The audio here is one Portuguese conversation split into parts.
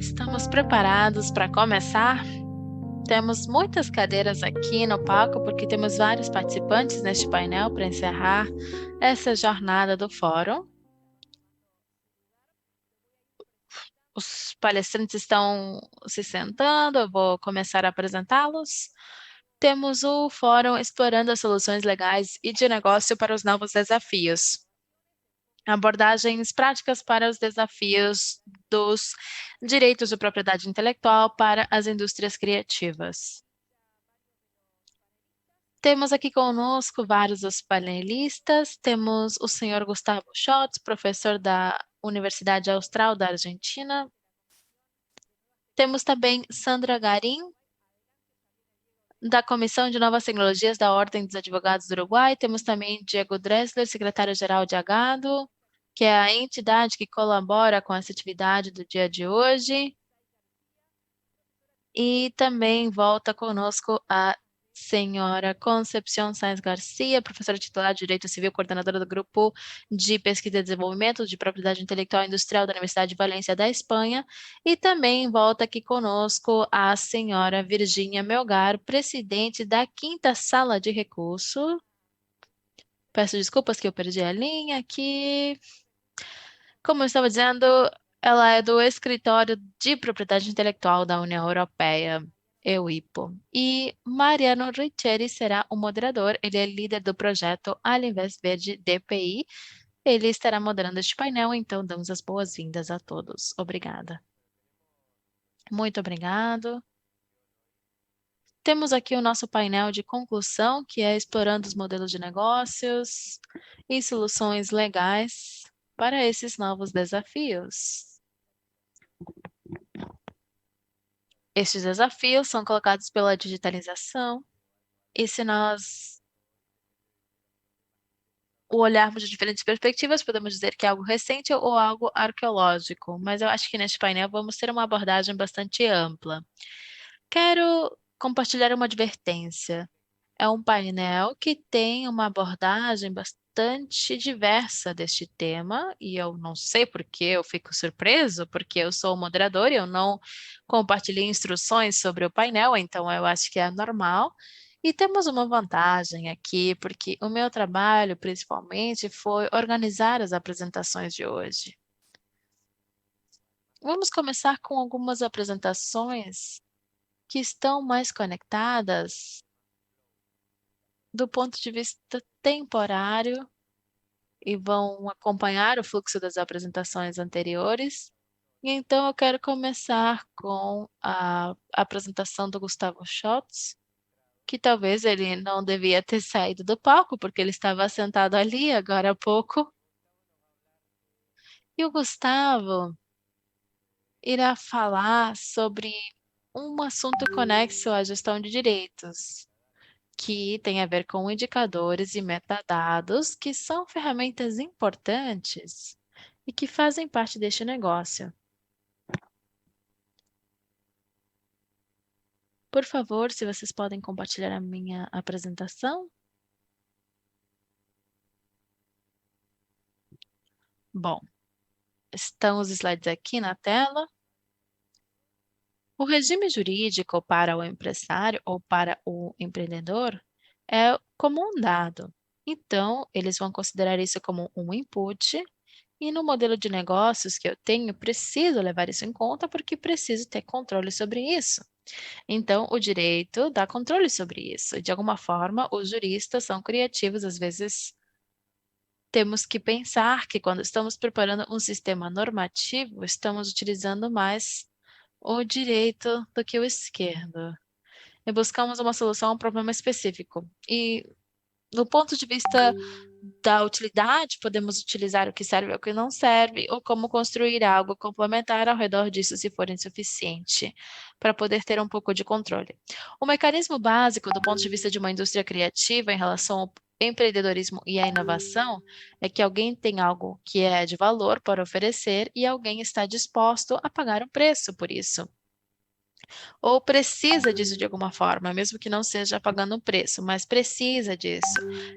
Estamos preparados para começar? Temos muitas cadeiras aqui no palco porque temos vários participantes neste painel para encerrar essa jornada do fórum. Os palestrantes estão se sentando, eu vou começar a apresentá-los. Temos o fórum explorando as soluções legais e de negócio para os novos desafios. Abordagens práticas para os desafios dos direitos de propriedade intelectual para as indústrias criativas. Temos aqui conosco vários dos panelistas. Temos o senhor Gustavo Schotz, professor da Universidade Austral da Argentina. Temos também Sandra Garim, da Comissão de Novas Tecnologias da Ordem dos Advogados do Uruguai. Temos também Diego Dressler, secretário-geral de Agado, que é a entidade que colabora com essa atividade do dia de hoje. E também volta conosco a senhora Concepción Sáenz Garcia, professora titular de Direito Civil, coordenadora do Grupo de Pesquisa e Desenvolvimento de Propriedade Intelectual e Industrial da Universidade de Valência da Espanha. E também volta aqui conosco a senhora Virgínia Melgar, presidente da 5ª Sala de Recurso. Peço desculpas que eu perdi a linha aqui. Como eu estava dizendo, ela é do Escritório de Propriedade Intelectual da União Europeia, EUIPO. E Mariano Riccieri será o moderador. Ele é líder do projeto Alinvest Verde DPI. Ele estará moderando este painel, então damos as boas-vindas a todos. Obrigada. Muito obrigado. Temos aqui o nosso painel de conclusão, que é explorando os modelos de negócios e soluções legais para esses novos desafios. Estes desafios são colocados pela digitalização, e se nós o olharmos de diferentes perspectivas, podemos dizer que é algo recente ou algo arqueológico, mas eu acho que neste painel vamos ter uma abordagem bastante ampla. Quero compartilhar uma advertência. É um painel que tem uma abordagem bastante diversa deste tema, e eu não sei por que eu fico surpreso, porque eu sou o moderador e eu não compartilhei instruções sobre o painel, então eu acho que é normal. E temos uma vantagem aqui, porque o meu trabalho, principalmente, foi organizar as apresentações de hoje. Vamos começar com algumas apresentações que estão mais conectadas do ponto de vista temporário e vão acompanhar o fluxo das apresentações anteriores. E então eu quero começar com a apresentação do Gustavo Schotz, que talvez ele não devia ter saído do palco, porque ele estava sentado ali agora há pouco. E o Gustavo irá falar sobre um assunto conexo à gestão de direitos, que tem a ver com indicadores e metadados, que são ferramentas importantes e que fazem parte deste negócio. Por favor, se vocês podem compartilhar a minha apresentação. Bom, estão os slides aqui na tela. O regime jurídico para o empresário ou para o empreendedor é como um dado. Então, eles vão considerar isso como um input, e no modelo de negócios que eu tenho, preciso levar isso em conta porque preciso ter controle sobre isso. Então, o direito dá controle sobre isso. De alguma forma, os juristas são criativos, às vezes temos que pensar que quando estamos preparando um sistema normativo, estamos utilizando mais o direito do que o esquerdo. E buscamos uma solução a um problema específico. E do ponto de vista da utilidade, podemos utilizar o que serve e o que não serve, ou como construir algo complementar ao redor disso se for insuficiente, para poder ter um pouco de controle. O mecanismo básico do ponto de vista de uma indústria criativa em relação ao empreendedorismo e à inovação é que alguém tem algo que é de valor para oferecer e alguém está disposto a pagar um preço por isso. ou precisa disso de alguma forma, mesmo que não seja pagando um preço, mas precisa disso.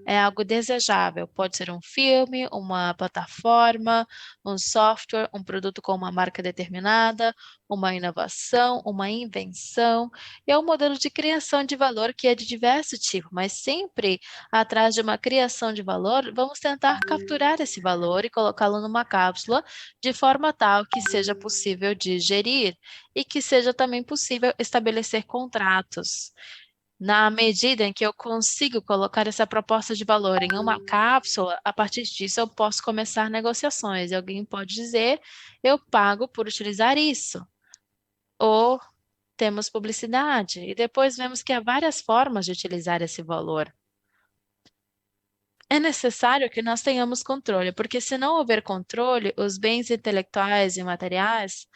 É algo desejável. Pode ser um filme, uma plataforma, um software, um produto com uma marca determinada, uma inovação, uma invenção. É um modelo de criação de valor que é de diverso tipo, mas sempre atrás de uma criação de valor, vamos tentar capturar esse valor e colocá-lo numa cápsula de forma tal que seja possível de gerir e que seja também possível estabelecer contratos. Na medida em que eu consigo colocar essa proposta de valor em uma cápsula, a partir disso eu posso começar negociações. E alguém pode dizer, eu pago por utilizar isso. Ou temos publicidade. E depois vemos que há várias formas de utilizar esse valor. É necessário que nós tenhamos controle, porque se não houver controle, os bens intelectuais e materiais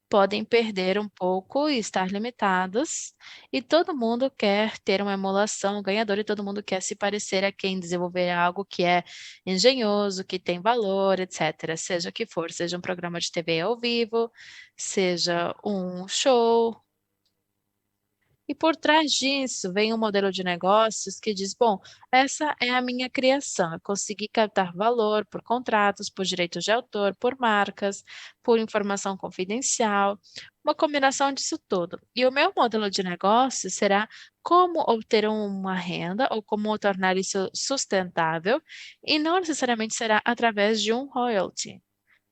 podem perder um pouco e estar limitados, e todo mundo quer ter uma emulação ganhadora e todo mundo quer se parecer a quem desenvolver algo que é engenhoso, que tem valor, etc. Seja o que for, seja um programa de TV ao vivo, seja um show, e por trás disso vem um modelo de negócios que diz: bom, essa é a minha criação, eu consegui captar valor por contratos, por direitos de autor, por marcas, por informação confidencial, uma combinação disso tudo. E o meu modelo de negócio será como obter uma renda ou como tornar isso sustentável, e não necessariamente será através de um royalty.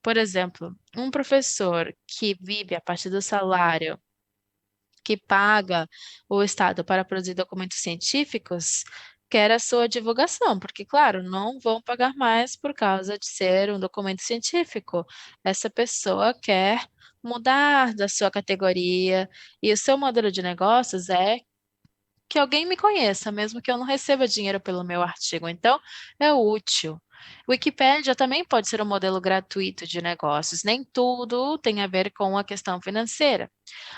Por exemplo, um professor que vive a partir do salário que paga o Estado para produzir documentos científicos quer a sua divulgação, porque, claro, não vão pagar mais por causa de ser um documento científico. Essa pessoa quer mudar da sua categoria e o seu modelo de negócios é que alguém me conheça, mesmo que eu não receba dinheiro pelo meu artigo. Então, é útil. Wikipédia também pode ser um modelo gratuito de negócios. Nem tudo tem a ver com a questão financeira.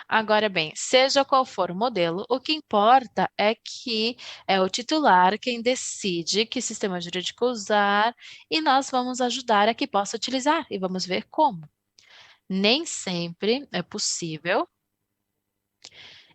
Agora bem, seja qual for o modelo, o que importa é que é o titular quem decide que sistema jurídico usar e nós vamos ajudar a que possa utilizar e vamos ver como. Nem sempre é possível.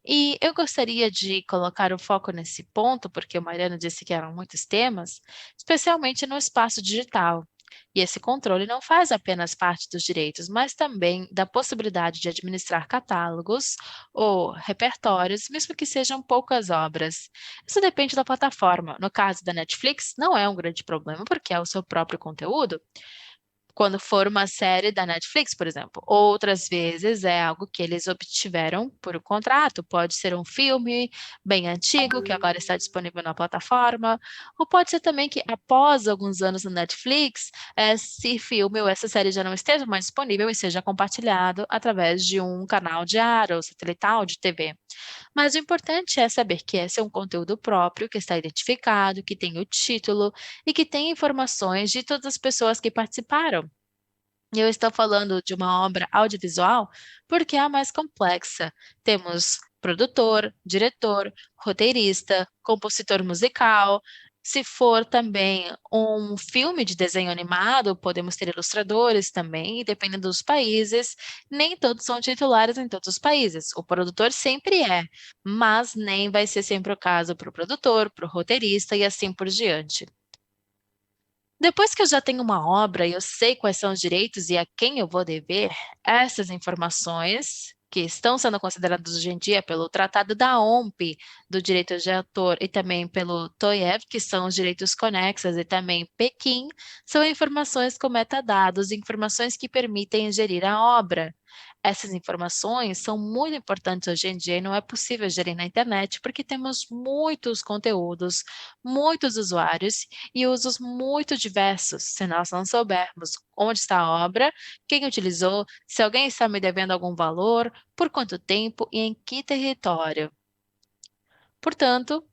E eu gostaria de colocar o foco nesse ponto, porque o Mariano disse que eram muitos temas, especialmente no espaço digital. E esse controle não faz apenas parte dos direitos, mas também da possibilidade de administrar catálogos ou repertórios, mesmo que sejam poucas obras. Isso depende da plataforma. No caso da Netflix, não é um grande problema, porque é o seu próprio conteúdo, quando for uma série da Netflix, por exemplo. Outras vezes é algo que eles obtiveram por um contrato, pode ser um filme bem antigo que agora está disponível na plataforma, ou pode ser também que após alguns anos no Netflix, esse filme ou essa série já não esteja mais disponível e seja compartilhado através de um canal diário ou satelital de TV. Mas o importante é saber que esse é um conteúdo próprio, que está identificado, que tem o título e que tem informações de todas as pessoas que participaram. E eu estou falando de uma obra audiovisual porque é a mais complexa. Temos produtor, diretor, roteirista, compositor musical. Se for também um filme de desenho animado, podemos ter ilustradores também, e dependendo dos países, nem todos são titulares em todos os países. O produtor sempre é, mas nem vai ser sempre o caso para o produtor, para o roteirista e assim por diante. Depois que eu já tenho uma obra e eu sei quais são os direitos e a quem eu vou dever, essas informações, que estão sendo consideradas hoje em dia pelo Tratado da OMP do Direito de Autor e também pelo TOIEV, que são os direitos conexos, e também Pequim, são informações com metadados, informações que permitem gerir a obra. Essas informações são muito importantes hoje em dia e não é possível gerir na internet porque temos muitos conteúdos, muitos usuários e usos muito diversos. Se nós não soubermos onde está a obra, quem utilizou, se alguém está me devendo algum valor, por quanto tempo e em que território. Portanto,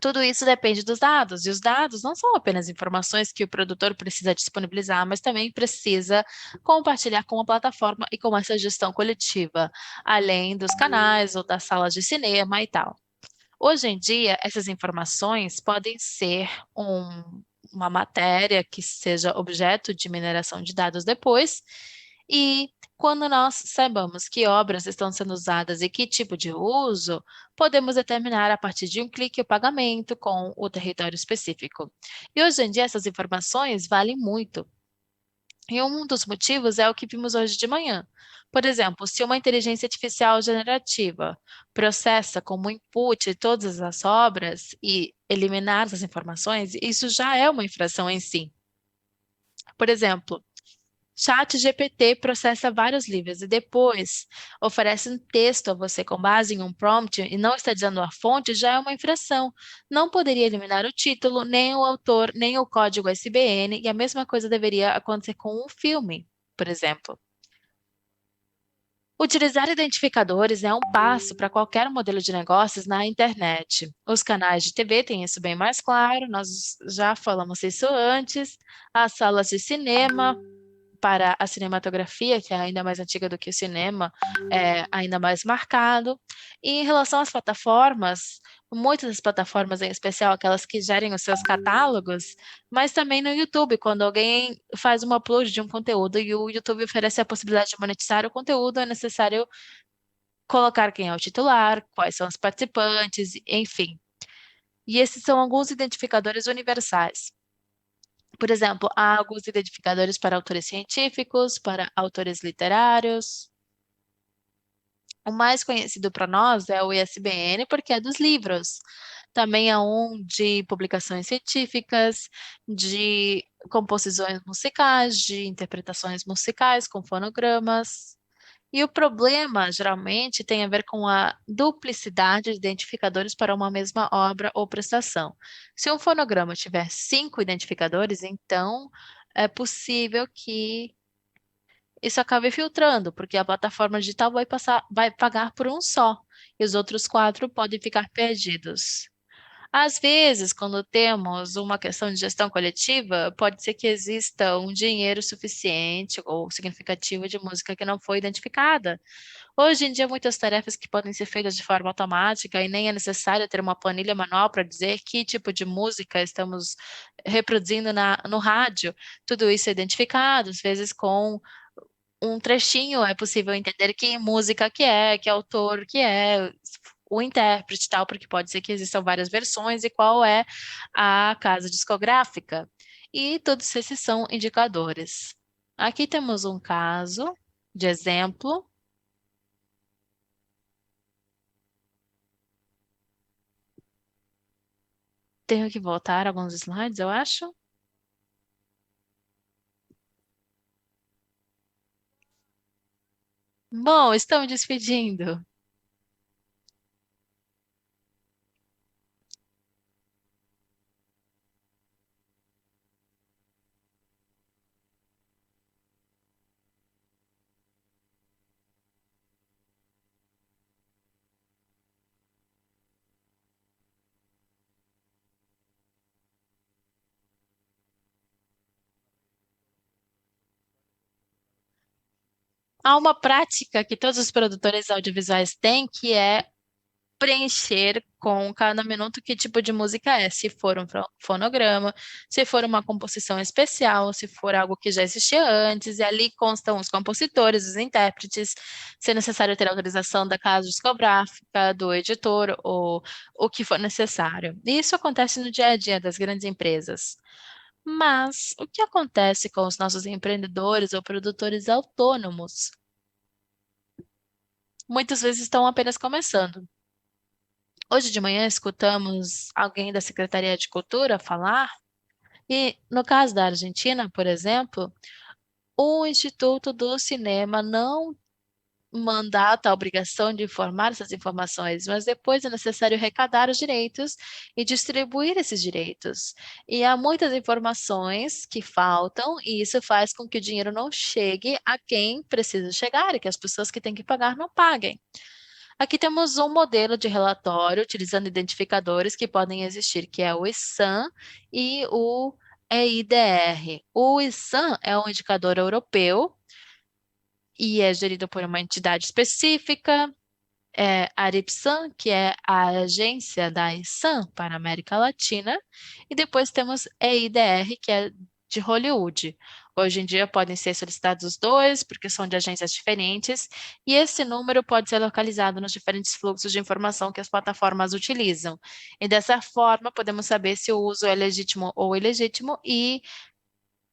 tudo isso depende dos dados, e os dados não são apenas informações que o produtor precisa disponibilizar, mas também precisa compartilhar com a plataforma e com essa gestão coletiva, além dos canais ou das salas de cinema e tal. Hoje em dia, essas informações podem ser uma matéria que seja objeto de mineração de dados depois, E quando nós saibamos que obras estão sendo usadas e que tipo de uso, podemos determinar a partir de um clique o pagamento com o território específico. E hoje em dia essas informações valem muito. E um dos motivos é o que vimos hoje de manhã. Por exemplo, se uma inteligência artificial generativa processa como input todas as obras e eliminar essas informações, isso já é uma infração em si. Por exemplo, ChatGPT processa vários livros e depois oferece um texto a você com base em um prompt e não está dizendo a fonte, já é uma infração. Não poderia eliminar o título, nem o autor, nem o código ISBN, e a mesma coisa deveria acontecer com um filme, por exemplo. Utilizar identificadores é um passo para qualquer modelo de negócios na internet. Os canais de TV têm isso bem mais claro, nós já falamos isso antes. As salas de cinema, para a cinematografia, que é ainda mais antiga do que o cinema, é ainda mais marcado. E em relação às plataformas, muitas das plataformas, em especial aquelas que gerem os seus catálogos, mas também no YouTube, quando alguém faz um upload de um conteúdo e o YouTube oferece a possibilidade de monetizar o conteúdo, é necessário colocar quem é o titular, quais são os participantes, enfim. E esses são alguns identificadores universais. Por exemplo, há alguns identificadores para autores científicos, para autores literários. O mais conhecido para nós é o ISBN, porque é dos livros. Também há um de publicações científicas, de composições musicais, de interpretações musicais com fonogramas. E o problema, geralmente, tem a ver com a duplicidade de identificadores para uma mesma obra ou prestação. Se um fonograma tiver 5 identificadores, então é possível que isso acabe filtrando, porque a plataforma digital vai pagar por um só, e os outros 4 podem ficar perdidos. Às vezes, quando temos uma questão de gestão coletiva, pode ser que exista um dinheiro suficiente ou significativo de música que não foi identificada. Hoje em dia, muitas tarefas que podem ser feitas de forma automática e nem é necessário ter uma planilha manual para dizer que tipo de música estamos reproduzindo no rádio. Tudo isso é identificado, às vezes com um trechinho é possível entender que música que autor que é, o intérprete e tal, porque pode ser que existam várias versões e qual é a casa discográfica. E todos esses são indicadores. Aqui temos um caso de exemplo. Tenho que voltar alguns slides, eu acho. Bom, estamos despedindo. Há uma prática que todos os produtores audiovisuais têm, que é preencher com cada minuto que tipo de música é, se for um fonograma, se for uma composição especial, se for algo que já existia antes, e ali constam os compositores, os intérpretes, se é necessário ter autorização da casa discográfica, do editor, ou o que for necessário. E isso acontece no dia a dia das grandes empresas. Mas o que acontece com os nossos empreendedores ou produtores autônomos? Muitas vezes estão apenas começando. Hoje de manhã escutamos alguém da Secretaria de Cultura falar, e no caso da Argentina, por exemplo, o Instituto do Cinema não mandata a obrigação de informar essas informações, mas depois é necessário arrecadar os direitos e distribuir esses direitos. E há muitas informações que faltam, e isso faz com que o dinheiro não chegue a quem precisa chegar e que as pessoas que têm que pagar não paguem. Aqui temos um modelo de relatório utilizando identificadores que podem existir, que é o ISAM e o EIDR. O ISAM é um indicador europeu e é gerido por uma entidade específica, a ARIPSAM, que é a agência da ISAM para a América Latina, e depois temos EIDR, que é de Hollywood. Hoje em dia podem ser solicitados os dois, porque são de agências diferentes, e esse número pode ser localizado nos diferentes fluxos de informação que as plataformas utilizam. E dessa forma, podemos saber se o uso é legítimo ou ilegítimo e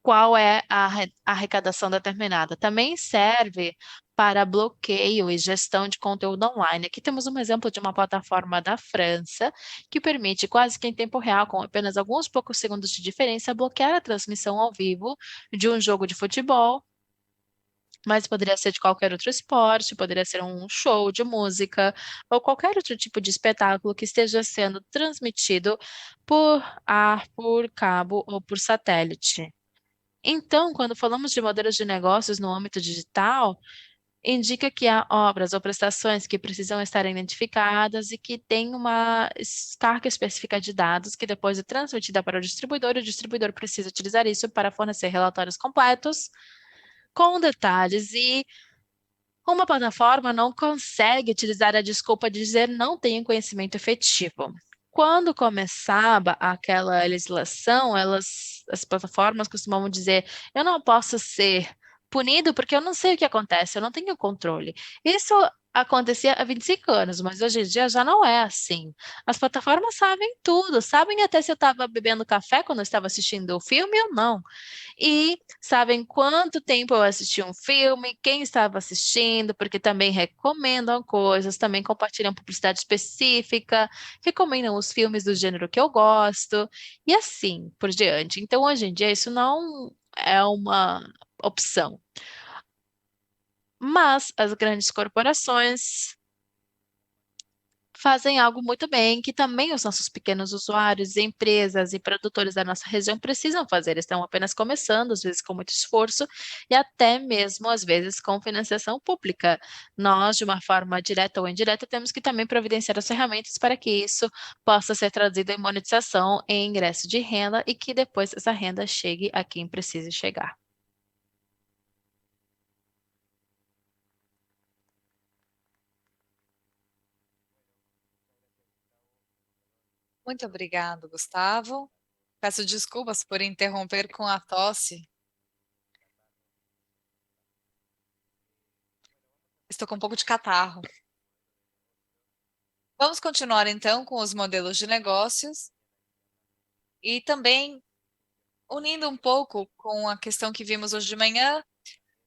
qual é a arrecadação determinada. Também serve para bloqueio e gestão de conteúdo online. Aqui temos um exemplo de uma plataforma da França que permite, quase que em tempo real, com apenas alguns poucos segundos de diferença, bloquear a transmissão ao vivo de um jogo de futebol, mas poderia ser de qualquer outro esporte, poderia ser um show de música ou qualquer outro tipo de espetáculo que esteja sendo transmitido por ar, por cabo ou por satélite. Então, quando falamos de modelos de negócios no âmbito digital, indica que há obras ou prestações que precisam estar identificadas e que têm uma carga específica de dados que depois é transmitida para o distribuidor precisa utilizar isso para fornecer relatórios completos, com detalhes, e uma plataforma não consegue utilizar a desculpa de dizer não tenho conhecimento efetivo. Quando começava aquela legislação, as plataformas costumavam dizer: eu não posso ser punido porque eu não sei o que acontece, eu não tenho controle. Isso acontecia há 25 anos, mas hoje em dia já não é assim. As plataformas sabem tudo, sabem até se eu estava bebendo café quando eu estava assistindo o filme ou não. E sabem quanto tempo eu assisti um filme, quem estava assistindo, porque também recomendam coisas, também compartilham publicidade específica, recomendam os filmes do gênero que eu gosto, e assim por diante. Então, hoje em dia, isso não é uma opção. Mas as grandes corporações fazem algo muito bem, que também os nossos pequenos usuários, empresas e produtores da nossa região precisam fazer. Estão apenas começando, às vezes com muito esforço e até mesmo, às vezes, com financiação pública. Nós, de uma forma direta ou indireta, temos que também providenciar as ferramentas para que isso possa ser traduzido em monetização, em ingresso de renda e que depois essa renda chegue a quem precise chegar. Muito obrigado, Gustavo. Peço desculpas por interromper com a tosse. Estou com um pouco de catarro. Vamos continuar então com os modelos de negócios e também unindo um pouco com a questão que vimos hoje de manhã,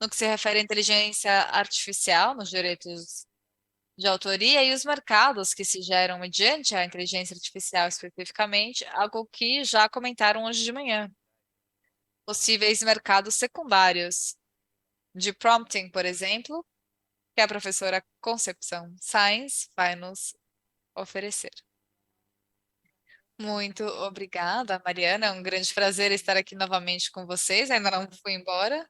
no que se refere à inteligência artificial, nos direitos de autoria e os mercados que se geram mediante a inteligência artificial especificamente, algo que já comentaram hoje de manhã. Possíveis mercados secundários de prompting, por exemplo, que a professora Concepção Sainz vai nos oferecer. Muito obrigada, Mariana. É um grande prazer estar aqui novamente com vocês. Ainda não fui embora.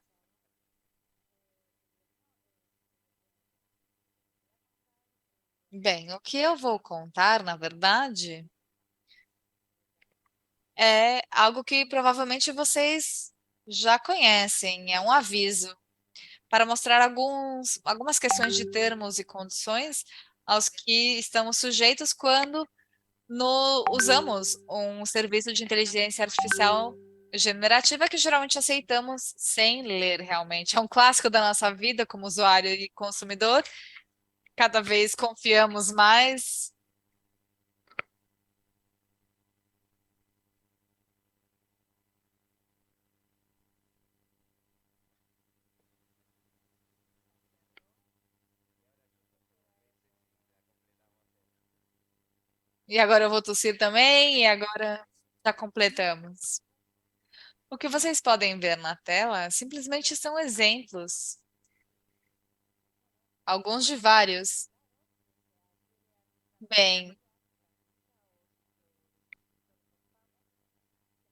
Bem, o que eu vou contar, na verdade, é algo que provavelmente vocês já conhecem. É um aviso para mostrar algumas questões de termos e condições aos que estamos sujeitos quando usamos um serviço de inteligência artificial generativa que geralmente aceitamos sem ler realmente. É um clássico da nossa vida como usuário e consumidor. Cada vez confiamos mais. E agora eu vou tossir também, e agora já completamos. O que vocês podem ver na tela simplesmente são exemplos, alguns de vários. Bem,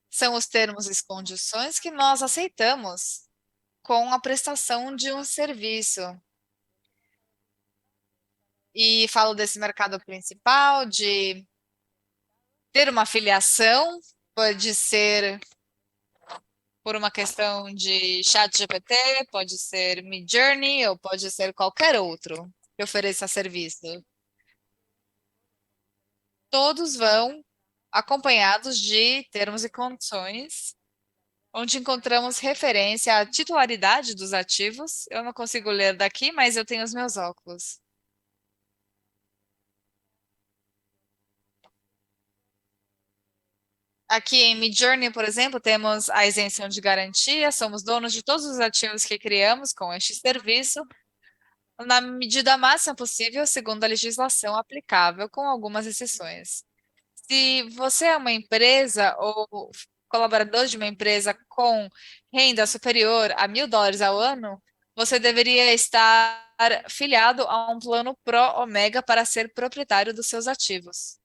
são os termos e condições que nós aceitamos com a prestação de um serviço. E falo desse mercado principal, de ter uma filiação, pode ser por uma questão de chat GPT, pode ser Midjourney ou pode ser qualquer outro que ofereça serviço. Todos vão acompanhados de termos e condições onde encontramos referência à titularidade dos ativos. Eu não consigo ler daqui, mas eu tenho os meus óculos. Aqui em Midjourney, por exemplo, temos a isenção de garantia, somos donos de todos os ativos que criamos com este serviço, na medida máxima possível, segundo a legislação aplicável, com algumas exceções. Se você é uma empresa ou colaborador de uma empresa com renda superior a US$ 1.000 ao ano, você deveria estar filiado a um plano Pro Omega para ser proprietário dos seus ativos.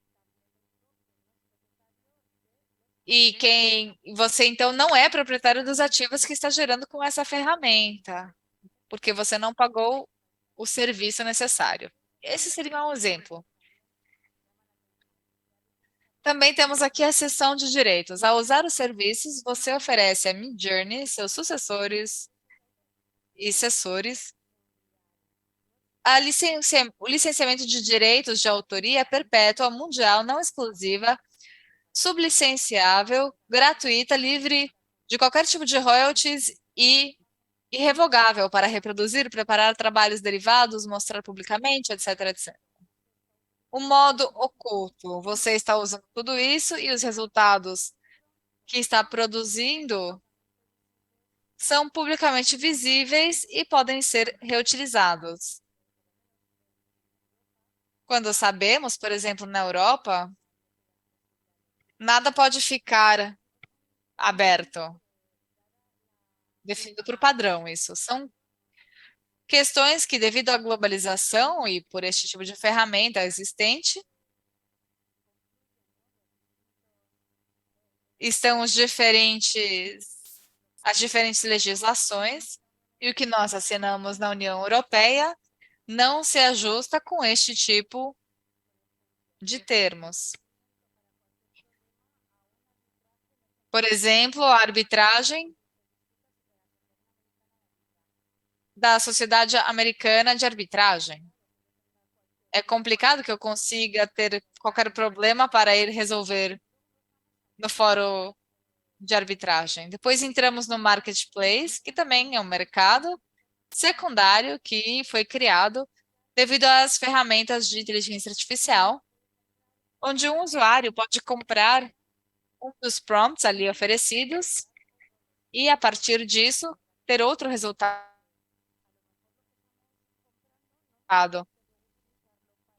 E quem você então não é proprietário dos ativos que está gerando com essa ferramenta, porque você não pagou o serviço necessário. Esse seria um exemplo. Também temos aqui a seção de direitos. Ao usar os serviços, você oferece a Midjourney, seus sucessores e assessores, o licenciamento de direitos de autoria perpétua, mundial, não exclusiva, sublicenciável, gratuita, livre de qualquer tipo de royalties e irrevogável para reproduzir, preparar trabalhos derivados, mostrar publicamente, etc, etc. O modo oculto, você está usando tudo isso e os resultados que está produzindo são publicamente visíveis e podem ser reutilizados. Quando sabemos, por exemplo, na Europa, nada pode ficar aberto, definido por padrão. Isso são questões que, devido à globalização e por este tipo de ferramenta existente, estão as diferentes legislações, e o que nós assinamos na União Europeia não se ajusta com este tipo de termos. Por exemplo, a arbitragem da Sociedade Americana de Arbitragem. É complicado que eu consiga ter qualquer problema para ir resolver no fórum de arbitragem. Depois entramos no marketplace, que também é um mercado secundário que foi criado devido às ferramentas de inteligência artificial, onde um usuário pode comprar um dos prompts ali oferecidos e, a partir disso, ter outro resultado.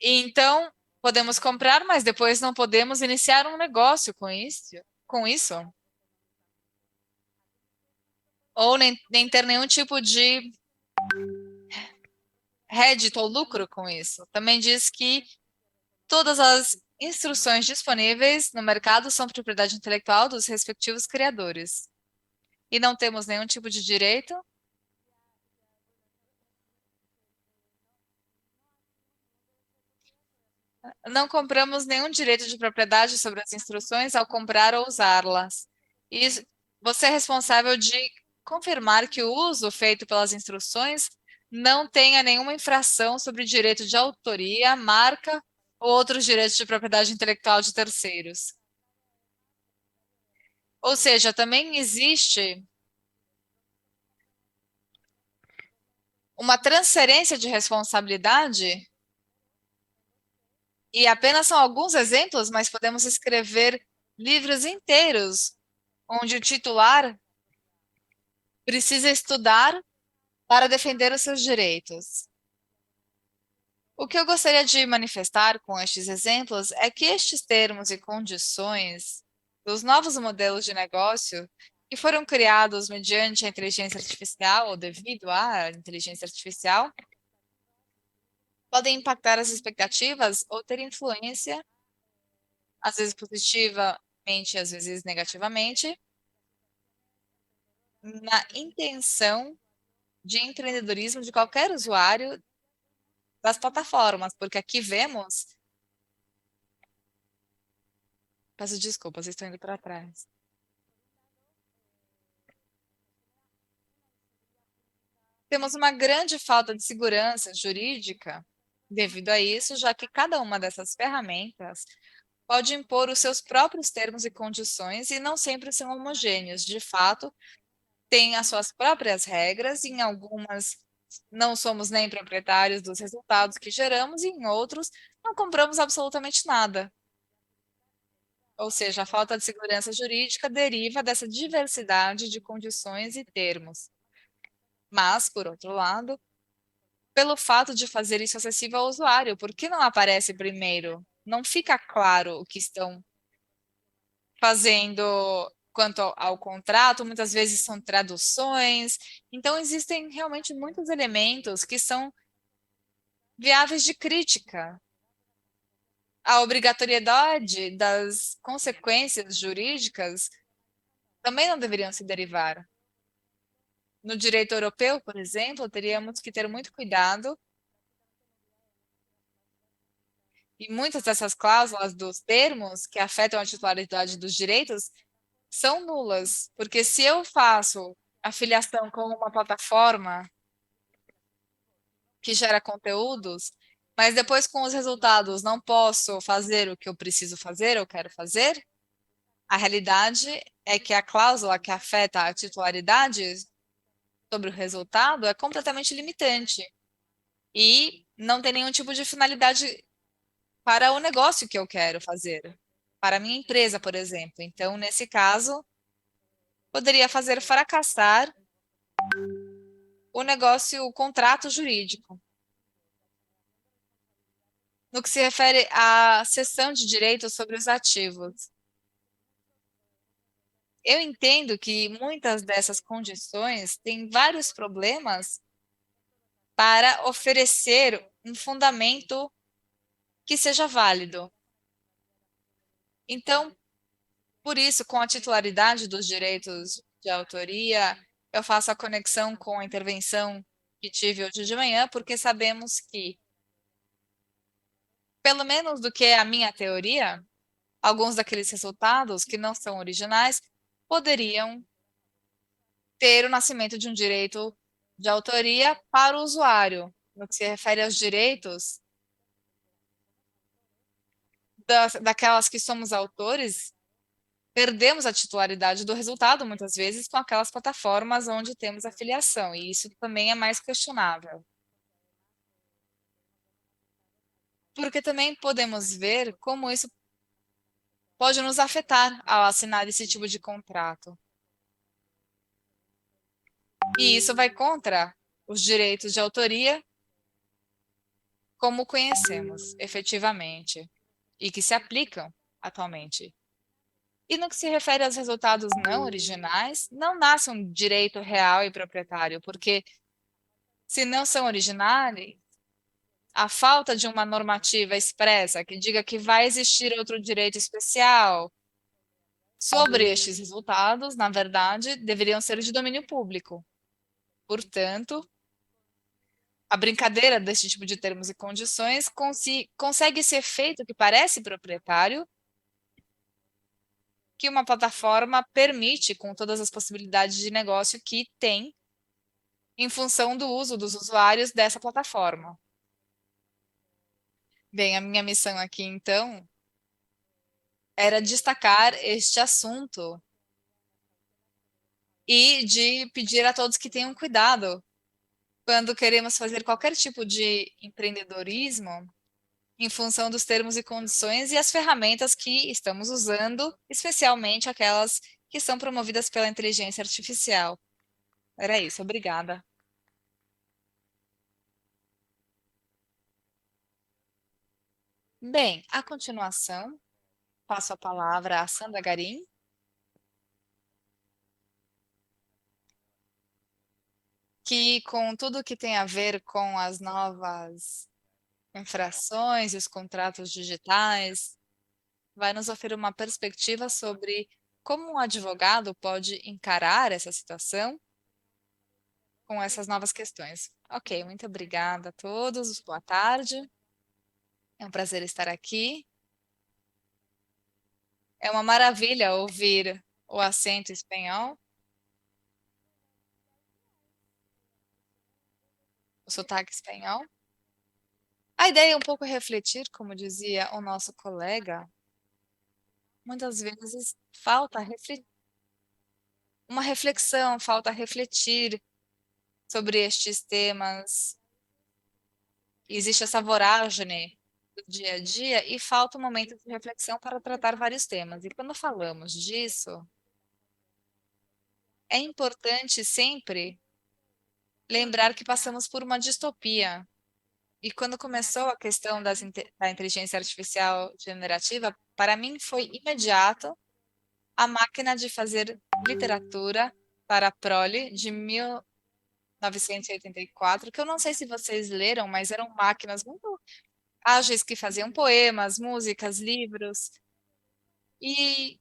E então, podemos comprar, mas depois não podemos iniciar um negócio com isso, com isso. Ou nem ter nenhum tipo de rédito ou lucro com isso. Também diz que todas as instruções disponíveis no mercado são propriedade intelectual dos respectivos criadores. E não temos nenhum tipo de direito. Não compramos nenhum direito de propriedade sobre as instruções ao comprar ou usá-las. E você é responsável de confirmar que o uso feito pelas instruções não tenha nenhuma infração sobre direito de autoria, marca ou outros direitos de propriedade intelectual de terceiros. Ou seja, também existe uma transferência de responsabilidade, e apenas são alguns exemplos, mas podemos escrever livros inteiros onde o titular precisa estudar para defender os seus direitos. O que eu gostaria de manifestar com estes exemplos é que estes termos e condições dos novos modelos de negócio que foram criados mediante a inteligência artificial ou devido à inteligência artificial podem impactar as expectativas ou ter influência, às vezes positivamente, às vezes negativamente, na intenção de empreendedorismo de qualquer usuário das plataformas, porque aqui vemos. Peço desculpas, estou indo para trás. Temos uma grande falta de segurança jurídica devido a isso, já que cada uma dessas ferramentas pode impor os seus próprios termos e condições e não sempre são homogêneos. De fato, tem as suas próprias regras, em algumas não somos nem proprietários dos resultados que geramos, e em outros não compramos absolutamente nada. Ou seja, a falta de segurança jurídica deriva dessa diversidade de condições e termos. Mas, por outro lado, pelo fato de fazer isso acessível ao usuário, por que não aparece primeiro? Não fica claro o que estão fazendo quanto ao contrato, muitas vezes são traduções. Então, existem realmente muitos elementos que são viáveis de crítica. A obrigatoriedade das consequências jurídicas também não deveriam se derivar. No direito europeu, por exemplo, teríamos que ter muito cuidado, e muitas dessas cláusulas dos termos que afetam a titularidade dos direitos são nulas, porque se eu faço a filiação com uma plataforma que gera conteúdos, mas depois com os resultados não posso fazer o que eu preciso fazer, eu quero fazer, a realidade é que a cláusula que afeta a titularidade sobre o resultado é completamente limitante e não tem nenhum tipo de finalidade para o negócio que eu quero fazer, para a minha empresa, por exemplo. Então, nesse caso, poderia fazer fracassar o negócio, o contrato jurídico. No que se refere à cessão de direitos sobre os ativos, eu entendo que muitas dessas condições têm vários problemas para oferecer um fundamento que seja válido. Então, por isso, com a titularidade dos direitos de autoria, eu faço a conexão com a intervenção que tive hoje de manhã, porque sabemos que, pelo menos do que é a minha teoria, alguns daqueles resultados que não são originais poderiam ter o nascimento de um direito de autoria para o usuário. No que se refere aos direitos daquelas que somos autores, perdemos a titularidade do resultado, muitas vezes, com aquelas plataformas onde temos afiliação, e isso também é mais questionável. Porque também podemos ver como isso pode nos afetar ao assinar esse tipo de contrato. E isso vai contra os direitos de autoria como conhecemos efetivamente e que se aplicam atualmente. E no que se refere aos resultados não originais, não nasce um direito real e proprietário, porque se não são originais, a falta de uma normativa expressa que diga que vai existir outro direito especial sobre estes resultados, na verdade, deveriam ser de domínio público. Portanto, a brincadeira desse tipo de termos e condições consegue ser feito que parece proprietário, que uma plataforma permite com todas as possibilidades de negócio que tem em função do uso dos usuários dessa plataforma. Bem, a minha missão aqui, então, era destacar este assunto e de pedir a todos que tenham cuidado quando queremos fazer qualquer tipo de empreendedorismo em função dos termos e condições e as ferramentas que estamos usando, especialmente aquelas que são promovidas pela inteligência artificial. Era isso, obrigada. Bem, a continuação, passo a palavra a Sandra Garim, que com tudo que tem a ver com as novas infrações e os contratos digitais, vai nos oferecer uma perspectiva sobre como um advogado pode encarar essa situação com essas novas questões. Ok, muito obrigada a todos, boa tarde, é um prazer estar aqui. É uma maravilha ouvir o acento espanhol, o sotaque espanhol. A ideia é um pouco refletir, como dizia o nosso colega, muitas vezes falta uma reflexão, falta refletir sobre estes temas. Existe essa voragem do dia a dia e falta um momento de reflexão para tratar vários temas. E quando falamos disso, é importante sempre lembrar que passamos por uma distopia. E quando começou a questão da inteligência artificial generativa, para mim foi imediato a máquina de fazer literatura para a prole de 1984, que eu não sei se vocês leram, mas eram máquinas muito ágeis que faziam poemas, músicas, livros, e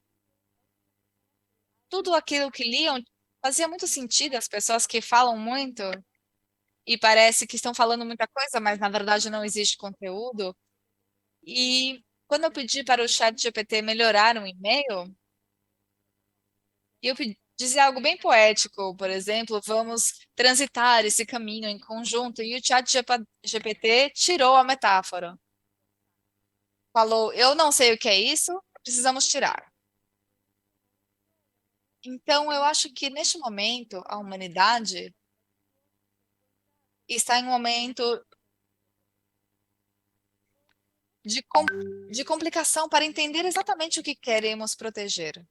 tudo aquilo que liam fazia muito sentido. As pessoas que falam muito e parece que estão falando muita coisa, mas na verdade não existe conteúdo. E quando eu pedi para o chat GPT melhorar um e-mail, dizia algo bem poético, por exemplo, vamos transitar esse caminho em conjunto, e o chat GPT tirou a metáfora. Falou, eu não sei o que é isso, precisamos tirar. Então, eu acho que neste momento, a humanidade está em um momento de, com- de complicação para entender exatamente o que queremos proteger.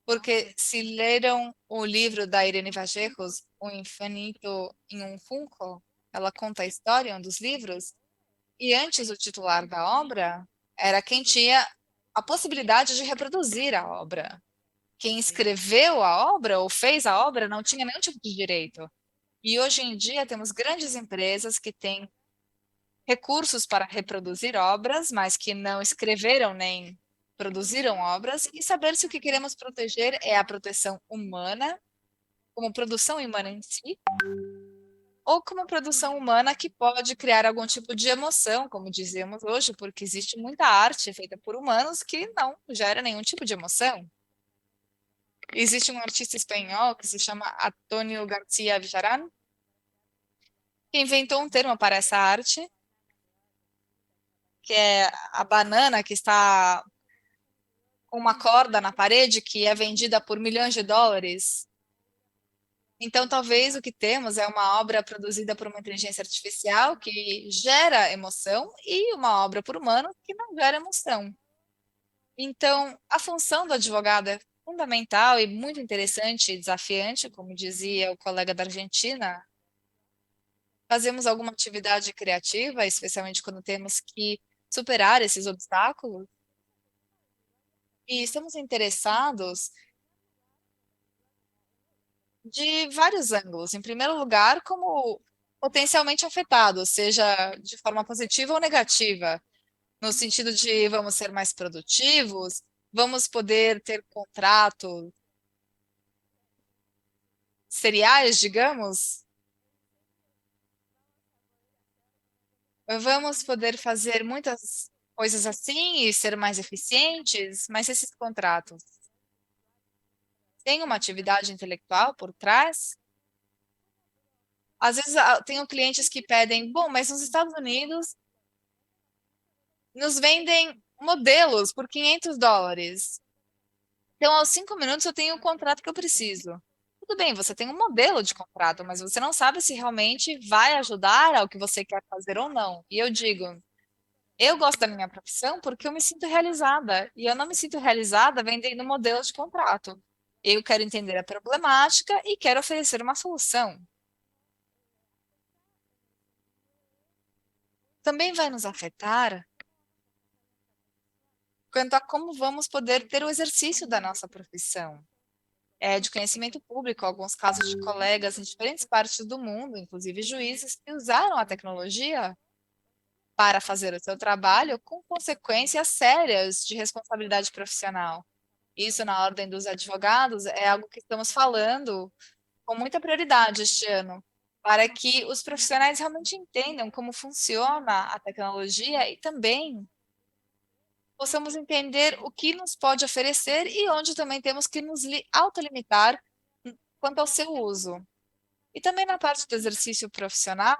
Porque se leram o livro da Irene Vallejos, O Infinito em um Funko, ela conta a história, um dos livros, e antes o titular da obra era quem tinha a possibilidade de reproduzir a obra. Quem escreveu a obra ou fez a obra não tinha nenhum tipo de direito. E hoje em dia temos grandes empresas que têm recursos para reproduzir obras, mas que não escreveram nem produziram obras, e saber se o que queremos proteger é a proteção humana, como produção humana em si, ou como produção humana que pode criar algum tipo de emoção, como dizemos hoje, porque existe muita arte feita por humanos que não gera nenhum tipo de emoção. Existe um artista espanhol que se chama Antonio García Villarán, que inventou um termo para essa arte, que é a banana que está com uma corda na parede que é vendida por milhões de dólares. Então, talvez o que temos é uma obra produzida por uma inteligência artificial que gera emoção e uma obra por humano que não gera emoção. Então, a função do advogado é fundamental e muito interessante e desafiante, como dizia o colega da Argentina. Fazemos alguma atividade criativa, especialmente quando temos que superar esses obstáculos, e estamos interessados de vários ângulos. Em primeiro lugar, como potencialmente afetados, seja de forma positiva ou negativa, no sentido de vamos ser mais produtivos, vamos poder ter contratos seriais, digamos, vamos poder fazer muitas coisas assim e ser mais eficientes, mas esses contratos têm uma atividade intelectual por trás? Às vezes tenho clientes que pedem, bom, mas nos Estados Unidos nos vendem modelos por US$ 500. Então, aos 5 minutos, eu tenho o contrato que eu preciso. Tudo bem, você tem um modelo de contrato, mas você não sabe se realmente vai ajudar ao que você quer fazer ou não. E eu digo, eu gosto da minha profissão porque eu me sinto realizada. E eu não me sinto realizada vendendo modelo de contrato. Eu quero entender a problemática e quero oferecer uma solução. Também vai nos afetar quanto a como vamos poder ter o exercício da nossa profissão. De conhecimento público, alguns casos de colegas em diferentes partes do mundo, inclusive juízes, que usaram a tecnologia para fazer o seu trabalho com consequências sérias de responsabilidade profissional. Isso, na ordem dos advogados, é algo que estamos falando com muita prioridade este ano, para que os profissionais realmente entendam como funciona a tecnologia e também possamos entender o que nos pode oferecer e onde também temos que nos autolimitar quanto ao seu uso. E também na parte do exercício profissional,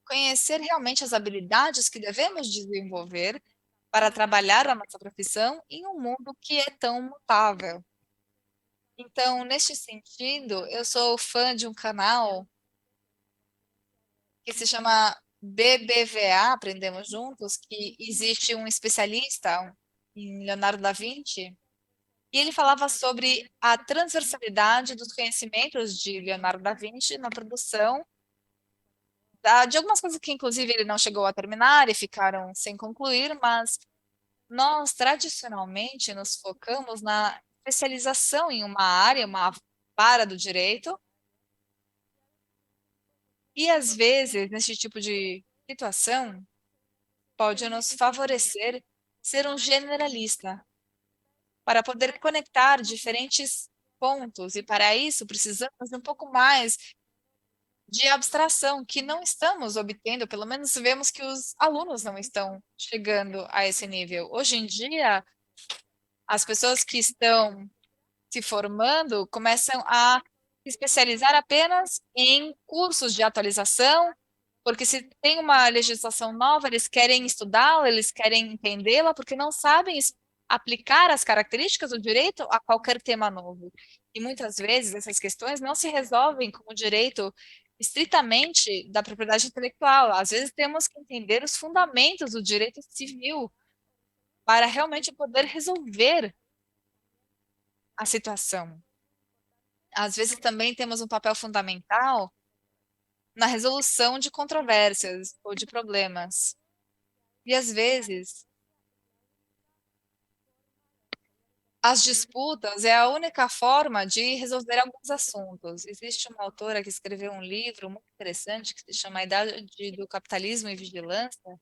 conhecer realmente as habilidades que devemos desenvolver para trabalhar a nossa profissão em um mundo que é tão mutável. Então, neste sentido, eu sou fã de um canal que se chama BBVA, Aprendemos Juntos, que existe um especialista em Leonardo da Vinci, e ele falava sobre a transversalidade dos conhecimentos de Leonardo da Vinci na produção de algumas coisas que, inclusive, ele não chegou a terminar e ficaram sem concluir, mas nós, tradicionalmente, nos focamos na especialização em uma área, uma vara do direito, e, às vezes, nesse tipo de situação, pode nos favorecer ser um generalista, para poder conectar diferentes pontos, e para isso precisamos de um pouco mais de abstração, que não estamos obtendo, pelo menos vemos que os alunos não estão chegando a esse nível. Hoje em dia, as pessoas que estão se formando começam a se especializar apenas em cursos de atualização, porque se tem uma legislação nova, eles querem estudá-la, eles querem entendê-la, porque não sabem aplicar as características do direito a qualquer tema novo. E muitas vezes essas questões não se resolvem com o direito estritamente da propriedade intelectual. Às vezes temos que entender os fundamentos do direito civil para realmente poder resolver a situação. Às vezes também temos um papel fundamental na resolução de controvérsias ou de problemas. E às vezes, as disputas é a única forma de resolver alguns assuntos. Existe uma autora que escreveu um livro muito interessante que se chama A Idade do Capitalismo e Vigilância,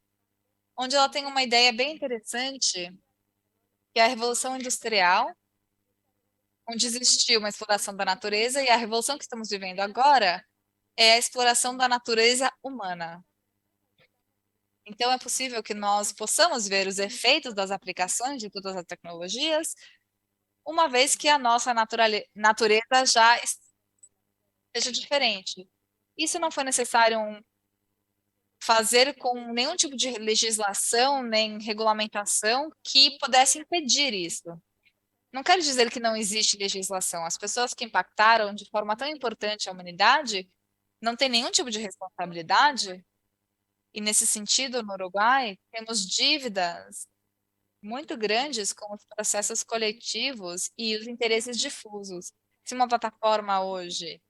onde ela tem uma ideia bem interessante, que é a Revolução Industrial, onde existiu uma exploração da natureza, e a revolução que estamos vivendo agora é a exploração da natureza humana. Então, é possível que nós possamos ver os efeitos das aplicações de todas as tecnologias, uma vez que a nossa natureza já seja diferente. Isso não foi necessário fazer com nenhum tipo de legislação nem regulamentação que pudesse impedir isso. Não quero dizer que não existe legislação. As pessoas que impactaram de forma tão importante a humanidade não têm nenhum tipo de responsabilidade. E nesse sentido, no Uruguai, temos dívidas muito grandes com os processos coletivos e os interesses difusos. Se uma plataforma hoje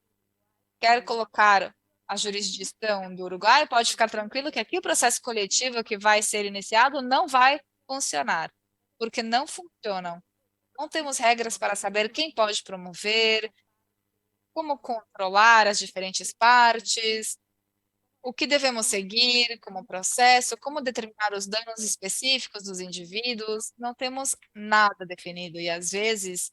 quer colocar a jurisdição do Uruguai, pode ficar tranquilo que aqui o processo coletivo que vai ser iniciado não vai funcionar, porque não funcionam. Não temos regras para saber quem pode promover, como controlar as diferentes partes, o que devemos seguir como processo, como determinar os danos específicos dos indivíduos. Não temos nada definido e, às vezes,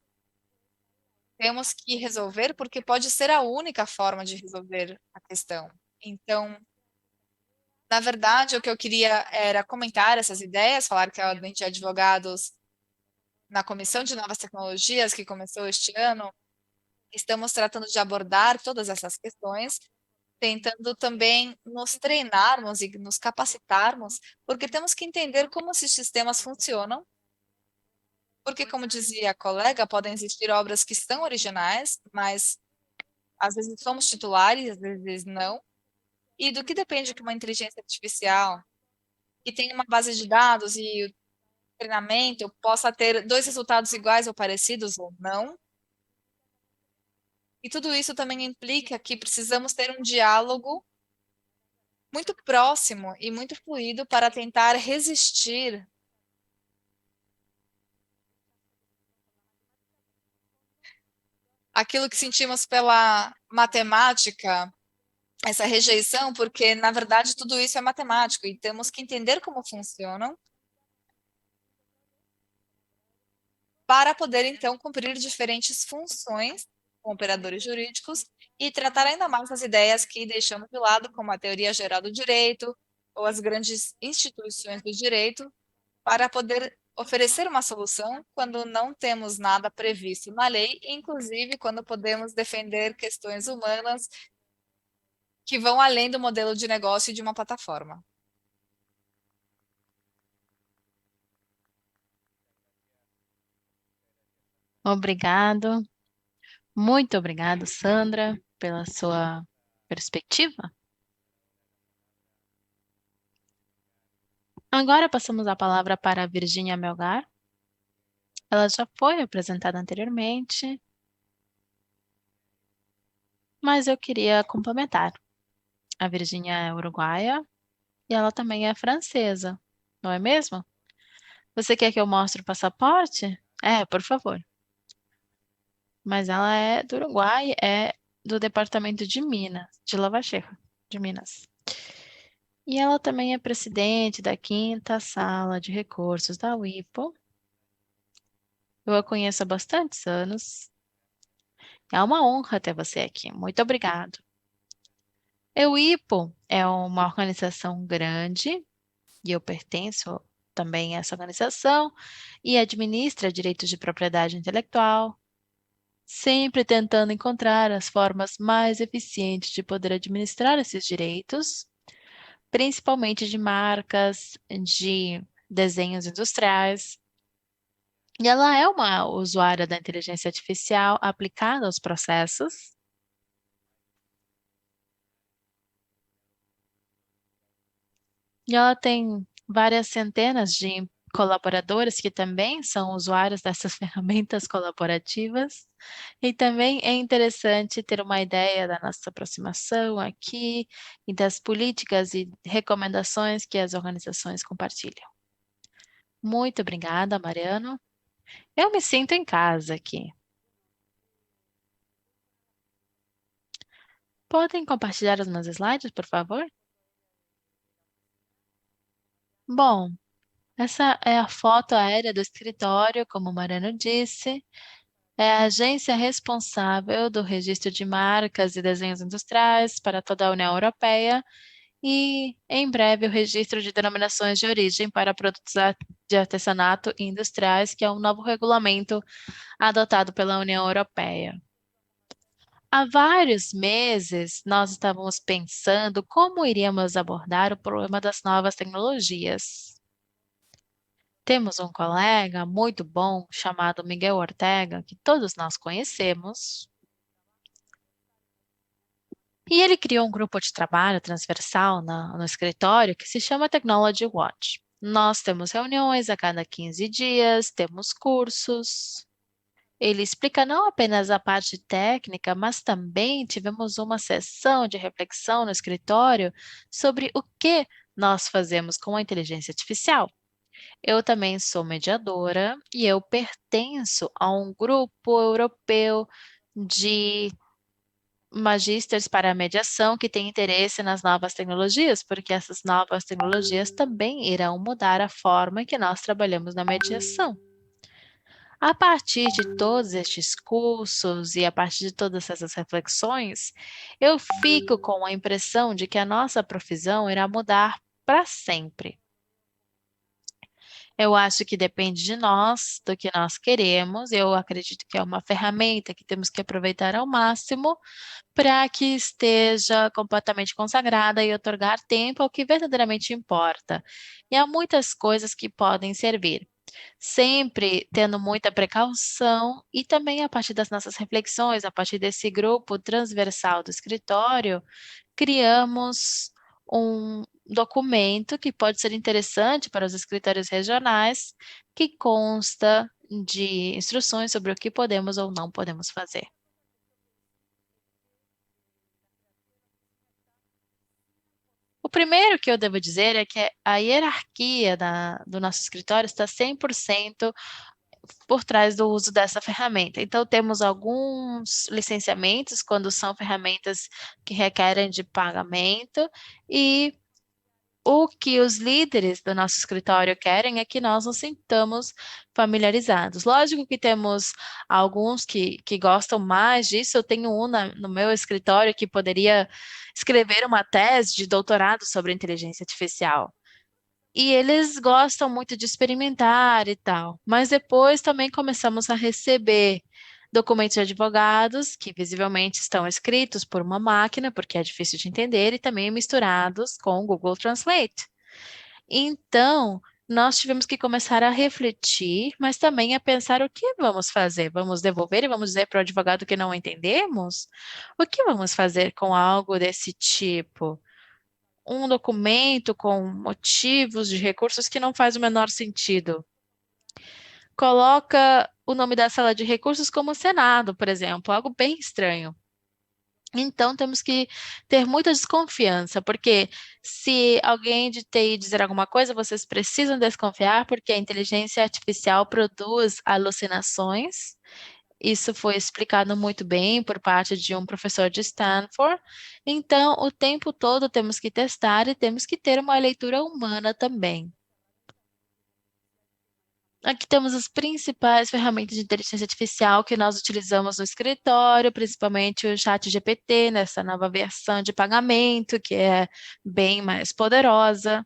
temos que resolver porque pode ser a única forma de resolver a questão. Então, na verdade, o que eu queria era comentar essas ideias, falar que a Ordem de Advogados, na Comissão de Novas Tecnologias, que começou este ano, estamos tratando de abordar todas essas questões, tentando também nos treinarmos e nos capacitarmos, porque temos que entender como esses sistemas funcionam, porque, como dizia a colega, podem existir obras que são originais, mas às vezes somos titulares, às vezes não, e do que depende que uma inteligência artificial, que tem uma base de dados e o treinamento, possa ter dois resultados iguais ou parecidos ou não. E tudo isso também implica que precisamos ter um diálogo muito próximo e muito fluido para tentar resistir àquilo que sentimos pela matemática, essa rejeição, porque na verdade tudo isso é matemático e temos que entender como funcionam para poder então cumprir diferentes funções com operadores jurídicos e tratar ainda mais as ideias que deixamos de lado, como a teoria geral do direito ou as grandes instituições do direito, para poder oferecer uma solução quando não temos nada previsto na lei, inclusive quando podemos defender questões humanas que vão além do modelo de negócio de uma plataforma. Obrigado. Muito obrigado, Sandra, pela sua perspectiva. Agora passamos a palavra para a Virginia Melgar. Ela já foi apresentada anteriormente, mas eu queria complementar. A Virginia é uruguaia e ela também é francesa, não é mesmo? Você quer que eu mostre o passaporte? É, por favor. Mas ela é do Uruguai, é do departamento de Minas, de Lavacheiro, de Minas. E ela também é presidente da quinta sala de recursos da UIPO. Eu a conheço há bastantes anos. É uma honra ter você aqui. Muito obrigado. O IPO é uma organização grande e eu pertenço também a essa organização e administra direitos de propriedade intelectual, sempre tentando encontrar as formas mais eficientes de poder administrar esses direitos, principalmente de marcas, de desenhos industriais. E ela é uma usuária da inteligência artificial aplicada aos processos. E ela tem várias centenas de colaboradores que também são usuários dessas ferramentas colaborativas. E também é interessante ter uma ideia da nossa aproximação aqui e das políticas e recomendações que as organizações compartilham. Muito obrigada, Mariano. Eu me sinto em casa aqui. Podem compartilhar os meus slides, por favor? Bom, essa é a foto aérea do escritório, como o Mariano disse. É a agência responsável do registro de marcas e desenhos industriais para toda a União Europeia e, em breve, o registro de denominações de origem para produtos de artesanato e industriais, que é um novo regulamento adotado pela União Europeia. Há vários meses, nós estávamos pensando como iríamos abordar o problema das novas tecnologias. Temos um colega muito bom chamado Miguel Ortega, que todos nós conhecemos. E ele criou um grupo de trabalho transversal no escritório que se chama Technology Watch. Nós temos reuniões a cada 15 dias, temos cursos. Ele explica não apenas a parte técnica, mas também tivemos uma sessão de reflexão no escritório sobre o que nós fazemos com a inteligência artificial. Eu também sou mediadora e eu pertenço a um grupo europeu de magísteres para a mediação que tem interesse nas novas tecnologias, porque essas novas tecnologias também irão mudar a forma que nós trabalhamos na mediação. A partir de todos estes cursos e a partir de todas essas reflexões, eu fico com a impressão de que a nossa profissão irá mudar para sempre. Eu acho que depende de nós, do que nós queremos. Eu acredito que é uma ferramenta que temos que aproveitar ao máximo para que esteja completamente consagrada e otorgar tempo ao que verdadeiramente importa. E há muitas coisas que podem servir, sempre tendo muita precaução e também a partir das nossas reflexões, a partir desse grupo transversal do escritório, criamos um documento que pode ser interessante para os escritórios regionais, que consta de instruções sobre o que podemos ou não podemos fazer. O primeiro que eu devo dizer é que a hierarquia do nosso escritório está 100% por trás do uso dessa ferramenta. Então, temos alguns licenciamentos quando são ferramentas que requerem de pagamento e o que os líderes do nosso escritório querem é que nós nos sintamos familiarizados. Lógico que temos alguns que gostam mais disso. Eu tenho um no meu escritório que poderia escrever uma tese de doutorado sobre inteligência artificial. E eles gostam muito de experimentar e tal. Mas depois também começamos a receber documentos de advogados que visivelmente estão escritos por uma máquina, porque é difícil de entender, e também misturados com o Google Translate. Então, nós tivemos que começar a refletir, mas também a pensar o que vamos fazer. Vamos devolver e vamos dizer para o advogado que não entendemos? O que vamos fazer com algo desse tipo? Um documento com motivos de recursos que não faz o menor sentido. Coloca o nome da sala de recursos como Senado, por exemplo, algo bem estranho. Então, temos que ter muita desconfiança, porque se alguém de TI dizer alguma coisa, vocês precisam desconfiar, porque a inteligência artificial produz alucinações. Isso foi explicado muito bem por parte de um professor de Stanford. Então, o tempo todo temos que testar e temos que ter uma leitura humana também. Aqui temos as principais ferramentas de inteligência artificial que nós utilizamos no escritório, principalmente o chat GPT, nessa nova versão de pagamento, que é bem mais poderosa.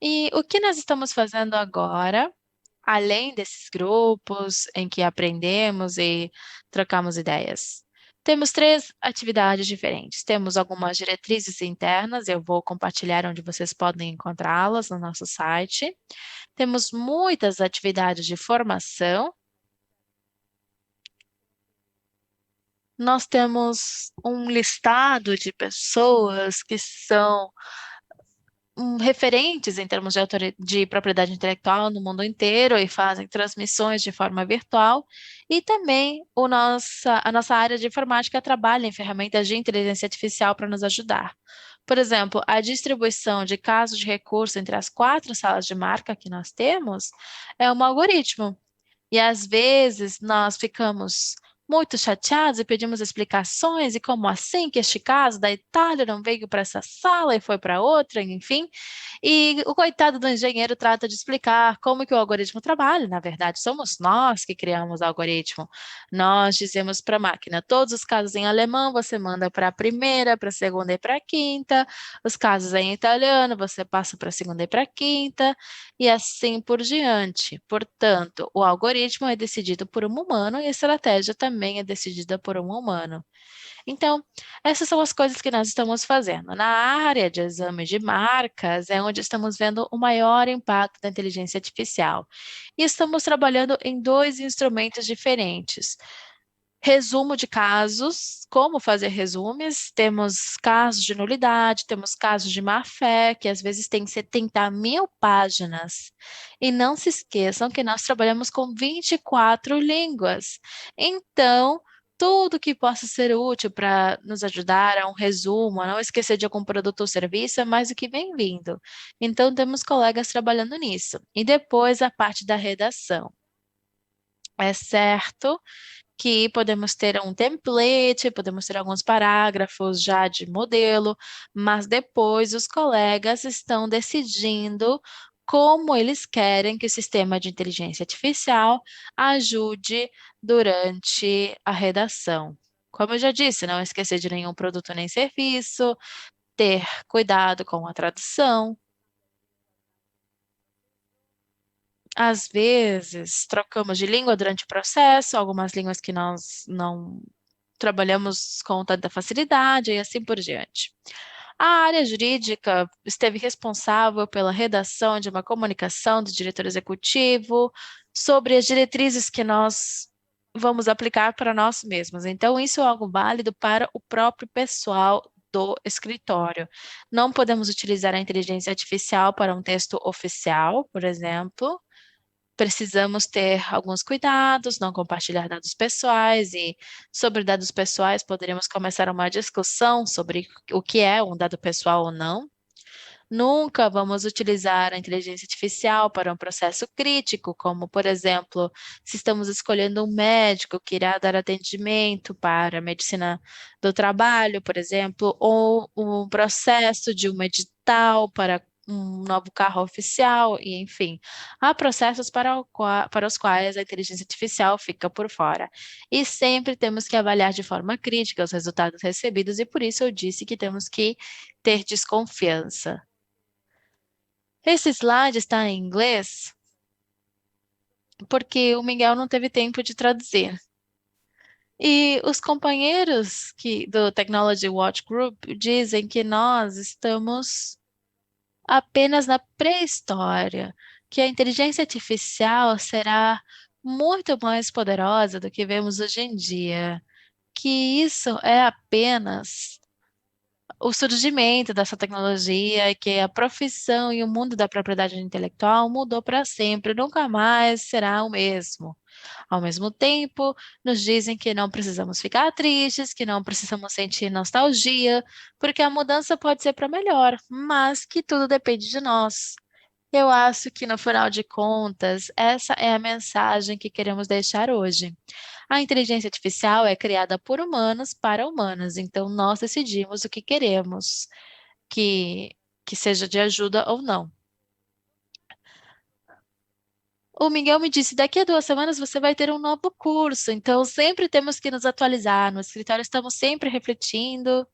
E o que nós estamos fazendo agora, além desses grupos em que aprendemos e trocamos ideias? Temos três atividades diferentes. Temos algumas diretrizes internas, eu vou compartilhar onde vocês podem encontrá-las no nosso site. Temos muitas atividades de formação. Nós temos um listado de pessoas que são referentes em termos de, de propriedade intelectual no mundo inteiro e fazem transmissões de forma virtual. E também a nossa área de informática trabalha em ferramentas de inteligência artificial para nos ajudar. Por exemplo, a distribuição de casos de recurso entre as quatro salas de marca que nós temos é um algoritmo. E às vezes nós ficamos muito chateados e pedimos explicações, e como assim que este caso da Itália não veio para essa sala e foi para outra, enfim. E o coitado do engenheiro trata de explicar como que o algoritmo trabalha. Na verdade, somos nós que criamos o algoritmo. Nós dizemos para a máquina, todos os casos em alemão você manda para a primeira, para a segunda e para a quinta. Os casos em italiano você passa para a segunda e para a quinta e assim por diante. Portanto, o algoritmo é decidido por um humano e a estratégia também é decidida por um humano. Então, essas são as coisas que nós estamos fazendo. Na área de exame de marcas, é onde estamos vendo o maior impacto da inteligência artificial. E estamos trabalhando em dois instrumentos diferentes. Resumo de casos, como fazer resumes. Temos casos de nulidade, temos casos de má-fé, que às vezes tem 70.000 páginas. E não se esqueçam que nós trabalhamos com 24 línguas. Então, tudo que possa ser útil para nos ajudar a um resumo, a não esquecer de algum produto ou serviço, é mais do que bem-vindo. Então, temos colegas trabalhando nisso. E depois a parte da redação. É certo que podemos ter um template, podemos ter alguns parágrafos já de modelo, mas depois os colegas estão decidindo como eles querem que o sistema de inteligência artificial ajude durante a redação. Como eu já disse, não esquecer de nenhum produto nem serviço, ter cuidado com a tradução. Às vezes, trocamos de língua durante o processo, algumas línguas que nós não trabalhamos com tanta facilidade e assim por diante. A área jurídica esteve responsável pela redação de uma comunicação do diretor executivo sobre as diretrizes que nós vamos aplicar para nós mesmos. Então, isso é algo válido para o próprio pessoal do escritório. Não podemos utilizar a inteligência artificial para um texto oficial, por exemplo. Precisamos ter alguns cuidados, não compartilhar dados pessoais, e sobre dados pessoais poderíamos começar uma discussão sobre o que é um dado pessoal ou não. Nunca vamos utilizar a inteligência artificial para um processo crítico, como, por exemplo, se estamos escolhendo um médico que irá dar atendimento para a medicina do trabalho, por exemplo, ou um processo de um edital para um novo carro oficial, e enfim, há processos para os quais a inteligência artificial fica por fora. E sempre temos que avaliar de forma crítica os resultados recebidos, e por isso eu disse que temos que ter desconfiança. Esse slide está em inglês porque o Miguel não teve tempo de traduzir. E os companheiros do Technology Watch Group dizem que nós estamos apenas na pré-história, que a inteligência artificial será muito mais poderosa do que vemos hoje em dia, que isso é apenas o surgimento dessa tecnologia e que a profissão e o mundo da propriedade intelectual mudou para sempre, nunca mais será o mesmo. Ao mesmo tempo, nos dizem que não precisamos ficar tristes, que não precisamos sentir nostalgia, porque a mudança pode ser para melhor, mas que tudo depende de nós. Eu acho que, no final de contas, essa é a mensagem que queremos deixar hoje. A inteligência artificial é criada por humanos para humanos, então nós decidimos o que queremos, que, que seja de ajuda ou não. O Miguel me disse: daqui a 2 semanas você vai ter um novo curso, então sempre temos que nos atualizar. No escritório estamos sempre refletindo.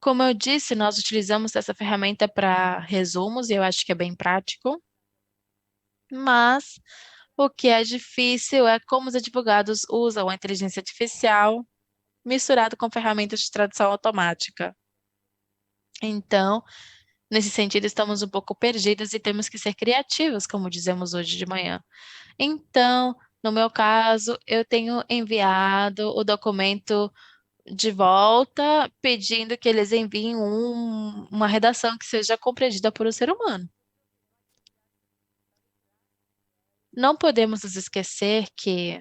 Como eu disse, nós utilizamos essa ferramenta para resumos e eu acho que é bem prático, mas o que é difícil é como os advogados usam a inteligência artificial misturado com ferramentas de tradução automática. Então, nesse sentido, estamos um pouco perdidos e temos que ser criativos, como dizemos hoje de manhã. Então, no meu caso, eu tenho enviado o documento de volta, pedindo que eles enviem uma redação que seja compreendida por um ser humano. Não podemos nos esquecer que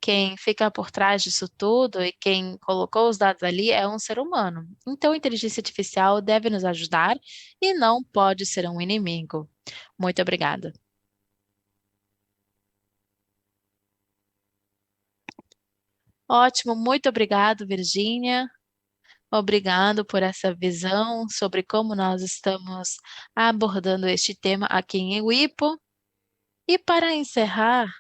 quem fica por trás disso tudo e quem colocou os dados ali é um ser humano. Então, a inteligência artificial deve nos ajudar e não pode ser um inimigo. Muito obrigada. Ótimo, muito obrigado, Virgínia. Obrigado por essa visão sobre como nós estamos abordando este tema aqui em Ewipo. E para encerrar,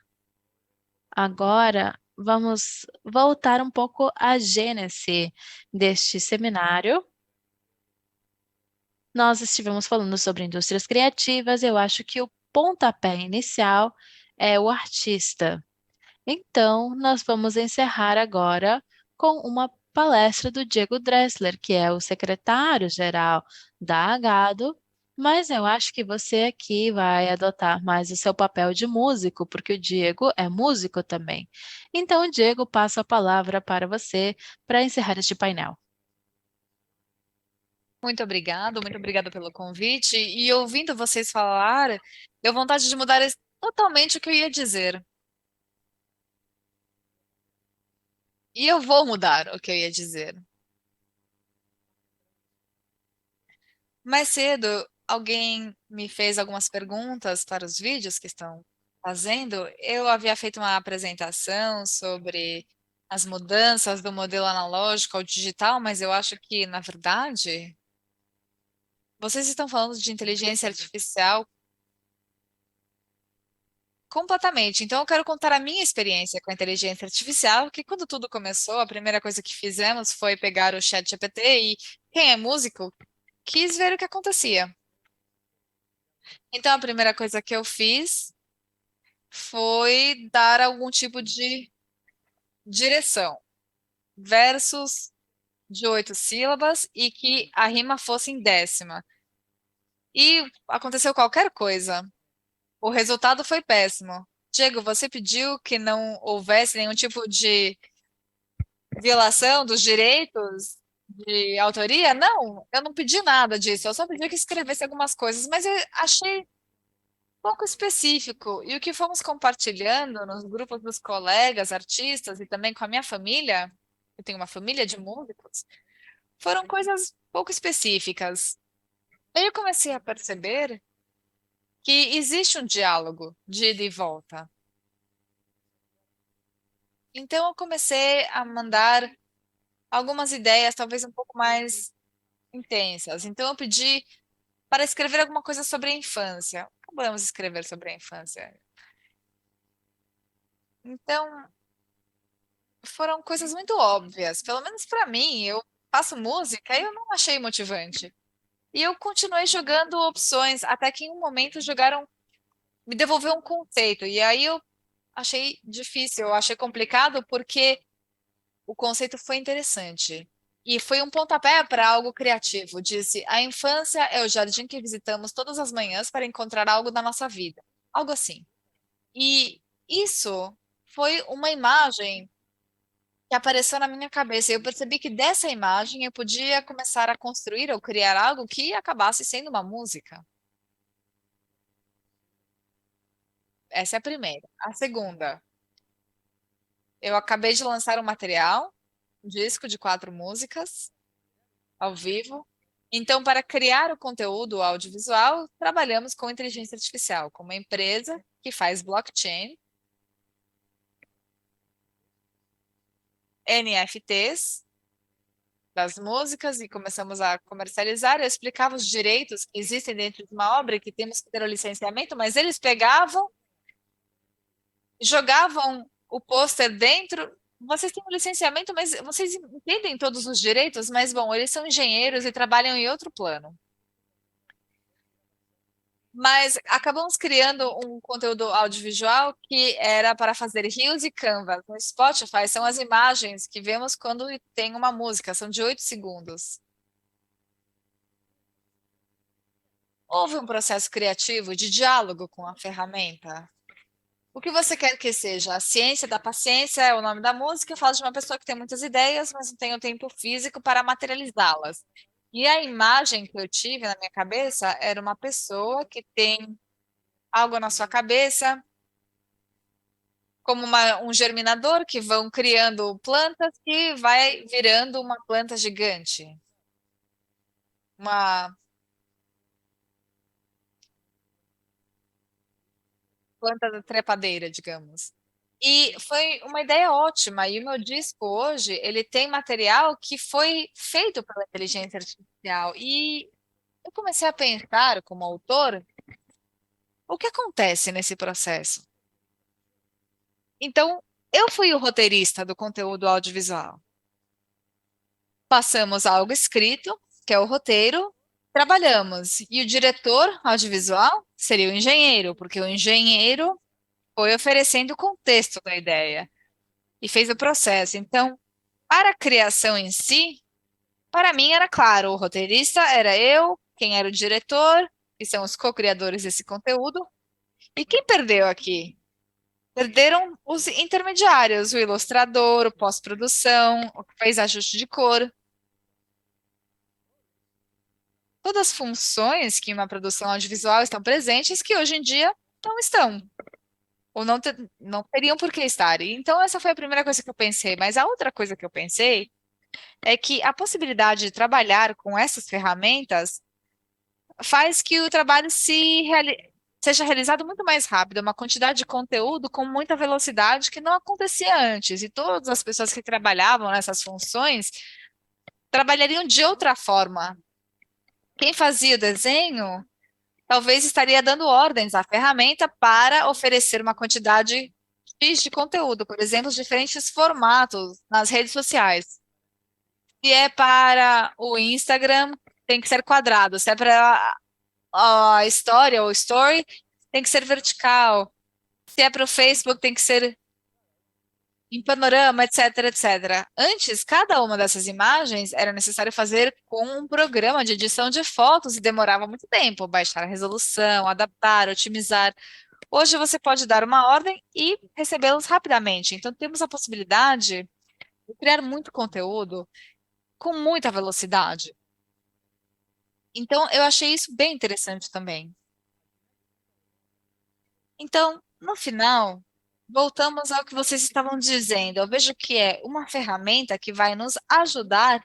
agora vamos voltar um pouco à gênese deste seminário. Nós estivemos falando sobre indústrias criativas, eu acho que o pontapé inicial é o artista. Então, nós vamos encerrar agora com uma palestra do Diego Dressler, que é o secretário-geral da Agado, mas eu acho que você aqui vai adotar mais o seu papel de músico, porque o Diego é músico também. Então, Diego, passo a palavra para você para encerrar este painel. Muito obrigada pelo convite. E ouvindo vocês falar, deu vontade de mudar totalmente o que eu ia dizer. E eu vou mudar o que eu ia dizer. Mais cedo, alguém me fez algumas perguntas para os vídeos que estão fazendo. Eu havia feito uma apresentação sobre as mudanças do modelo analógico ao digital, mas eu acho que, na verdade, vocês estão falando de inteligência artificial completamente. Então, eu quero contar a minha experiência com a inteligência artificial, que quando tudo começou, a primeira coisa que fizemos foi pegar o ChatGPT e quem é músico quis ver o que acontecia. Então, a primeira coisa que eu fiz foi dar algum tipo de direção, versos de 8 sílabas e que a rima fosse em décima. E aconteceu qualquer coisa. O resultado foi péssimo. Diego, você pediu que não houvesse nenhum tipo de violação dos direitos de autoria? Não, eu não pedi nada disso. Eu só pedi que escrevesse algumas coisas, mas eu achei pouco específico. E o que fomos compartilhando nos grupos dos colegas, artistas e também com a minha família, eu tenho uma família de músicos, foram coisas pouco específicas. Aí eu comecei a perceber que existe um diálogo de ida e volta. Então eu comecei a mandar algumas ideias, talvez um pouco mais intensas. Então eu pedi para escrever alguma coisa sobre a infância. Acabamos de escrever sobre a infância. Então, foram coisas muito óbvias. Pelo menos para mim, eu faço música e eu não achei motivante. E eu continuei jogando opções, até que em um momento jogaram, me devolveu um conceito. E aí eu achei difícil, eu achei complicado, porque o conceito foi interessante. E foi um pontapé para algo criativo. Disse: a infância é o jardim que visitamos todas as manhãs para encontrar algo da nossa vida. Algo assim. E isso foi uma imagem que apareceu na minha cabeça. E eu percebi que dessa imagem eu podia começar a construir ou criar algo que acabasse sendo uma música. Essa é a primeira. A segunda, eu acabei de lançar um material, um disco de 4 músicas ao vivo. Então, para criar o conteúdo audiovisual, trabalhamos com inteligência artificial, com uma empresa que faz blockchain, NFTs das músicas e começamos a comercializar. Eu explicava os direitos que existem dentro de uma obra, que temos que ter o licenciamento, mas eles pegavam, jogavam o pôster dentro. Vocês têm o licenciamento, mas vocês entendem todos os direitos? Mas, bom, eles são engenheiros e trabalham em outro plano. Mas acabamos criando um conteúdo audiovisual que era para fazer reels e canvas. No Spotify são as imagens que vemos quando tem uma música, são de 8 segundos. Houve um processo criativo de diálogo com a ferramenta. O que você quer que seja? A ciência da paciência é o nome da música. Fala de uma pessoa que tem muitas ideias, mas não tem o tempo físico para materializá-las. E a imagem que eu tive na minha cabeça era uma pessoa que tem algo na sua cabeça, como um germinador, que vão criando plantas que vai virando uma planta gigante. Uma planta da trepadeira, digamos. E foi uma ideia ótima. E o meu disco hoje, ele tem material que foi feito pela inteligência artificial. E eu comecei a pensar, como autor, o que acontece nesse processo. Então, eu fui o roteirista do conteúdo audiovisual. Passamos algo escrito, que é o roteiro, trabalhamos. E o diretor audiovisual seria o engenheiro, porque o engenheiro foi oferecendo o contexto da ideia e fez o processo. Então, para a criação em si, para mim era claro, o roteirista era eu, quem era o diretor, que são os co-criadores desse conteúdo. E quem perdeu aqui? Perderam os intermediários, o ilustrador, o pós-produção, o que fez ajuste de cor. Todas as funções que uma produção audiovisual estão presentes que hoje em dia não estão, ou não teriam por que estar. E então, essa foi a primeira coisa que eu pensei. Mas a outra coisa que eu pensei é que a possibilidade de trabalhar com essas ferramentas faz que o trabalho seja realizado muito mais rápido, uma quantidade de conteúdo com muita velocidade que não acontecia antes. E todas as pessoas que trabalhavam nessas funções trabalhariam de outra forma. Quem fazia o desenho talvez estaria dando ordens à ferramenta para oferecer uma quantidade X de conteúdo, por exemplo, diferentes formatos nas redes sociais. Se é para o Instagram, tem que ser quadrado. Se é para a história ou story, tem que ser vertical. Se é para o Facebook, tem que ser em panorama, etc, etc. Antes, cada uma dessas imagens era necessário fazer com um programa de edição de fotos e demorava muito tempo, baixar a resolução, adaptar, otimizar. Hoje você pode dar uma ordem e recebê-los rapidamente. Então temos a possibilidade de criar muito conteúdo com muita velocidade. Então eu achei isso bem interessante também. Então, no final, voltamos ao que vocês estavam dizendo. Eu vejo que é uma ferramenta que vai nos ajudar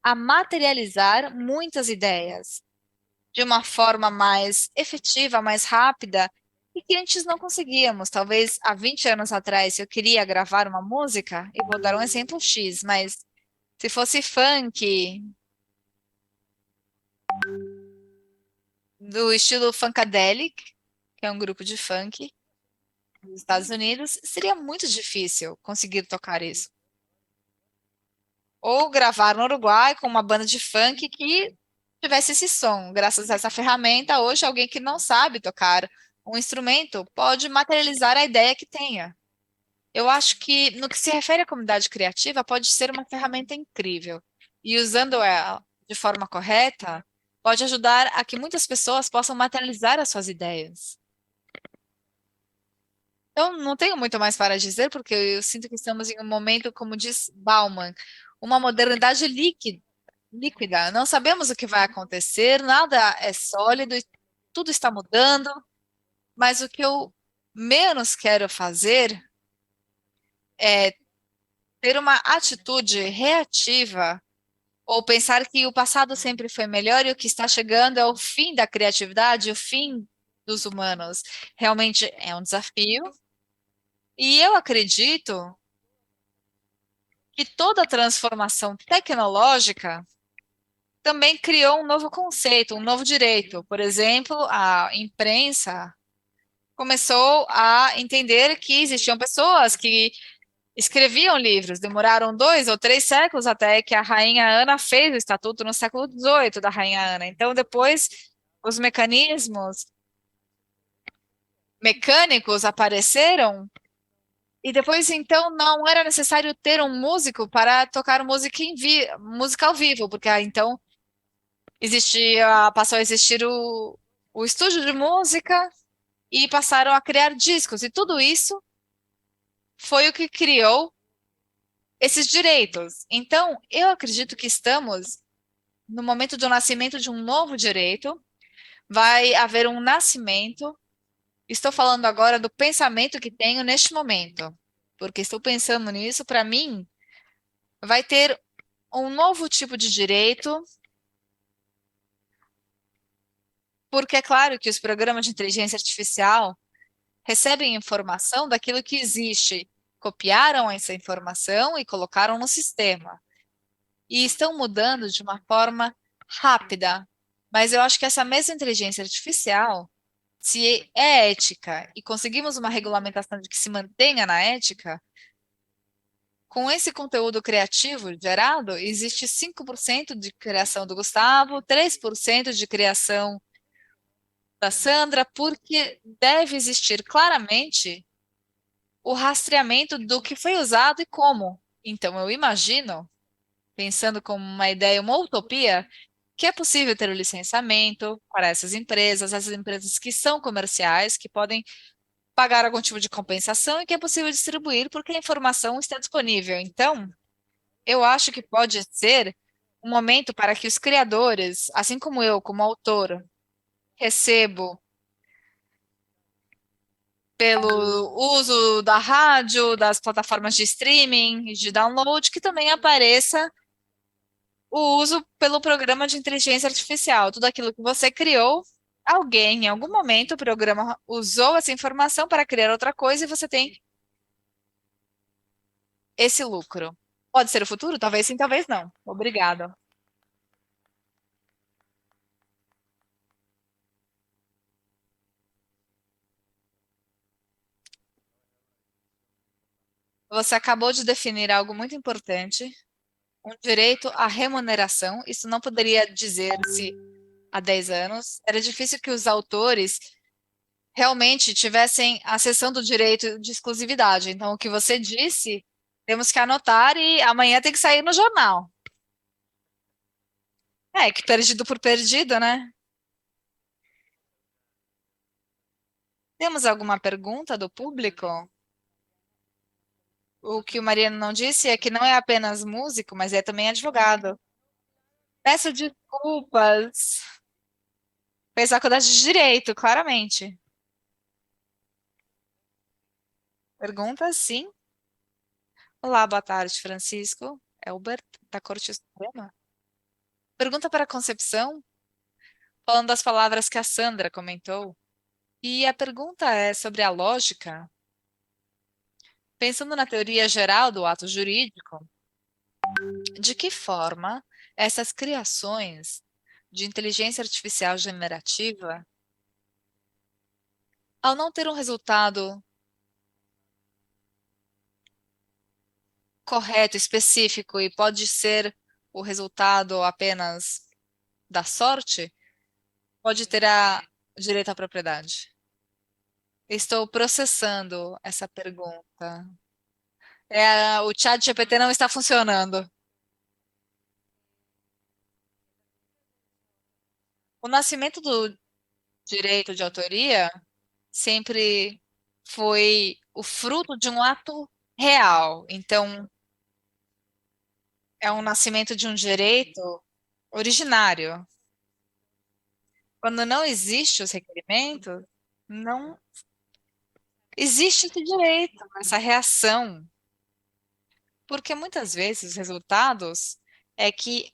a materializar muitas ideias de uma forma mais efetiva, mais rápida, e que antes não conseguíamos. Talvez há 20 anos atrás, se eu queria gravar uma música, e vou dar um exemplo X, mas se fosse funk, do estilo Funkadelic, que é um grupo de funk nos Estados Unidos, seria muito difícil conseguir tocar isso. Ou gravar no Uruguai com uma banda de funk que tivesse esse som. Graças a essa ferramenta, hoje alguém que não sabe tocar um instrumento pode materializar a ideia que tenha. Eu acho que, no que se refere à comunidade criativa, pode ser uma ferramenta incrível. E usando ela de forma correta, pode ajudar a que muitas pessoas possam materializar as suas ideias. Eu não tenho muito mais para dizer, porque eu sinto que estamos em um momento, como diz Bauman, uma modernidade líquida. Não sabemos o que vai acontecer, nada é sólido, e tudo está mudando, mas o que eu menos quero fazer é ter uma atitude reativa ou pensar que o passado sempre foi melhor e o que está chegando é o fim da criatividade, o fim dos humanos. Realmente é um desafio. E eu acredito que toda transformação tecnológica também criou um novo conceito, um novo direito. Por exemplo, a imprensa começou a entender que existiam pessoas que escreviam livros, demoraram 2 ou 3 séculos até que a Rainha Ana fez o estatuto no século XVIII da Rainha Ana. Então, depois, os mecanismos mecânicos apareceram e depois, então, não era necessário ter um músico para tocar música ao vivo, porque então passou a existir o estúdio de música e passaram a criar discos. E tudo isso foi o que criou esses direitos. Então, eu acredito que estamos no momento do nascimento de um novo direito, vai haver um nascimento. Estou falando agora do pensamento que tenho neste momento, porque estou pensando nisso. Para mim, vai ter um novo tipo de direito, porque é claro que os programas de inteligência artificial recebem informação daquilo que existe, copiaram essa informação e colocaram no sistema. E estão mudando de uma forma rápida. Mas eu acho que essa mesma inteligência artificial, se é ética e conseguimos uma regulamentação de que se mantenha na ética, com esse conteúdo criativo gerado, existe 5% de criação do Gustavo, 3% de criação da Sandra, porque deve existir claramente o rastreamento do que foi usado e como. Então, eu imagino, pensando como uma ideia, uma utopia, que é possível ter o licenciamento para essas empresas, as empresas que são comerciais, que podem pagar algum tipo de compensação e que é possível distribuir porque a informação está disponível. Então, eu acho que pode ser um momento para que os criadores, assim como eu, como autor, recebo pelo uso da rádio, das plataformas de streaming, de download, que também apareça o uso pelo programa de inteligência artificial. Tudo aquilo que você criou, alguém, em algum momento, o programa usou essa informação para criar outra coisa e você tem esse lucro. Pode ser o futuro? Talvez sim, talvez não. Obrigada. Você acabou de definir algo muito importante, um direito à remuneração. Isso não poderia dizer-se há 10 anos. Era difícil que os autores realmente tivessem a cessão do direito de exclusividade. Então, o que você disse, temos que anotar e amanhã tem que sair no jornal. É, que perdido por perdido, né? Temos alguma pergunta do público? O que o Mariano não disse é que não é apenas músico, mas é também advogado. Peço desculpas. Fez faculdade de Direito, claramente. Pergunta, sim. Olá, boa tarde, Francisco. Elbert, da Corte Suprema. Pergunta para a Concepção, falando das palavras que a Sandra comentou. E a pergunta é sobre a lógica. Pensando na teoria geral do ato jurídico, de que forma essas criações de inteligência artificial generativa, ao não ter um resultado correto, específico, e pode ser o resultado apenas da sorte, pode ter direito à propriedade? Estou processando essa pergunta. O chat GPT não está funcionando. O nascimento do direito de autoria sempre foi o fruto de um ato real. Então, é um nascimento de um direito originário. Quando não existe os requerimentos, não existe esse direito, essa reação. Porque muitas vezes os resultados é que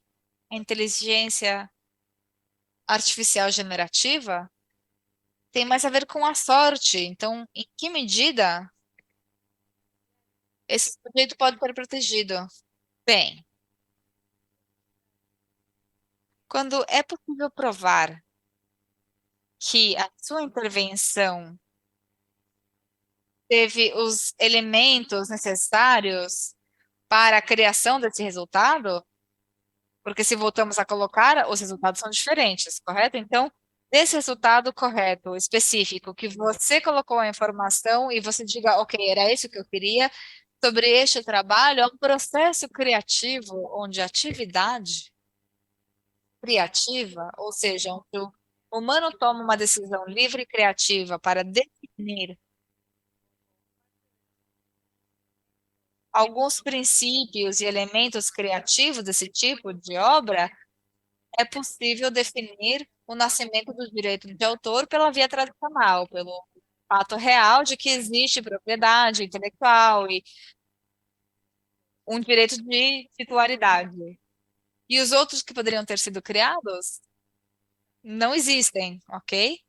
a inteligência artificial generativa tem mais a ver com a sorte. Então, em que medida esse sujeito pode ser protegido? Bem, quando é possível provar que a sua intervenção teve os elementos necessários para a criação desse resultado, porque se voltamos a colocar, os resultados são diferentes, correto? Então, desse resultado correto, específico, que você colocou a informação e você diga, ok, era isso que eu queria, sobre este trabalho, é um processo criativo onde a atividade criativa, ou seja, onde o humano toma uma decisão livre e criativa para definir alguns princípios e elementos criativos desse tipo de obra, é possível definir o nascimento do direito de autor pela via tradicional, pelo fato real de que existe propriedade intelectual e um direito de titularidade. E os outros que poderiam ter sido criados não existem, ok?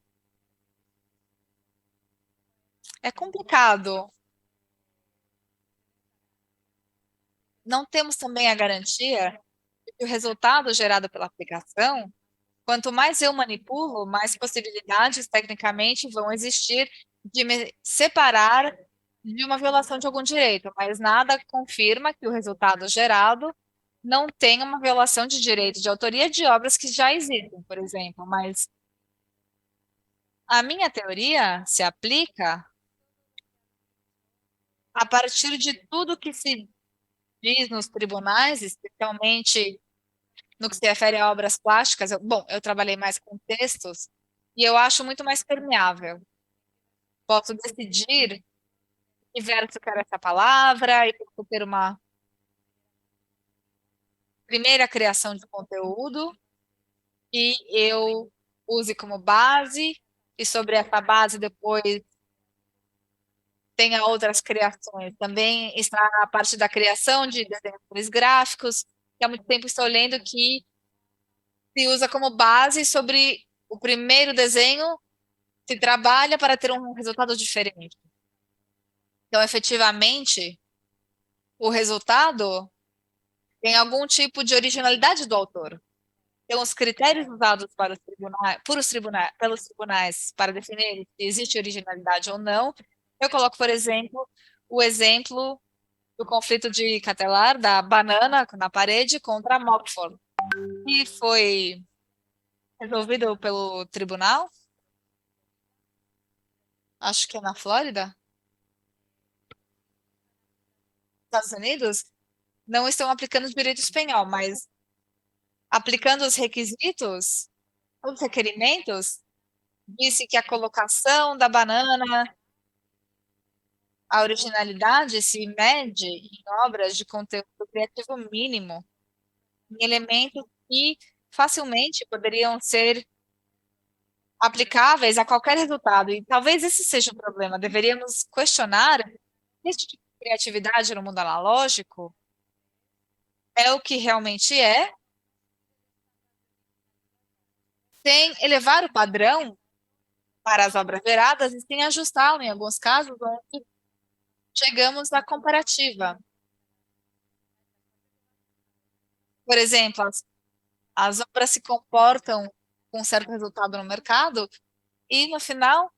É complicado. Não temos também a garantia de que o resultado gerado pela aplicação, quanto mais eu manipulo, mais possibilidades tecnicamente vão existir de me separar de uma violação de algum direito, mas nada confirma que o resultado gerado não tenha uma violação de direito de autoria de obras que já existem, por exemplo. Mas a minha teoria se aplica a partir de tudo que se diz nos tribunais, especialmente no que se refere a obras plásticas. Bom, eu trabalhei mais com textos e eu acho muito mais permeável. Posso decidir que verso eu quero essa palavra e posso ter uma primeira criação de conteúdo que eu use como base e sobre essa base depois tenha outras criações. Também está a parte da criação de desenhos gráficos, que há muito tempo estou lendo que se usa como base sobre o primeiro desenho, se trabalha para ter um resultado diferente. Então, efetivamente, o resultado tem algum tipo de originalidade do autor. Então, os critérios usados para os tribunais, pelos tribunais para definir se existe originalidade ou não, eu coloco, por exemplo, o exemplo do conflito de Catelar, da banana na parede contra a Mockford, que foi resolvido pelo tribunal, acho que é na Flórida, Estados Unidos, não estão aplicando o direito espanhol, mas aplicando os requerimentos, disse que a colocação da banana, a originalidade se mede em obras de conteúdo criativo mínimo, em elementos que facilmente poderiam ser aplicáveis a qualquer resultado. E talvez esse seja o problema. Deveríamos questionar esse tipo de criatividade no mundo analógico é o que realmente é, sem elevar o padrão para as obras geradas e sem ajustá-lo em alguns casos, onde chegamos à comparativa. Por exemplo, as obras se comportam com um certo resultado no mercado e, no final,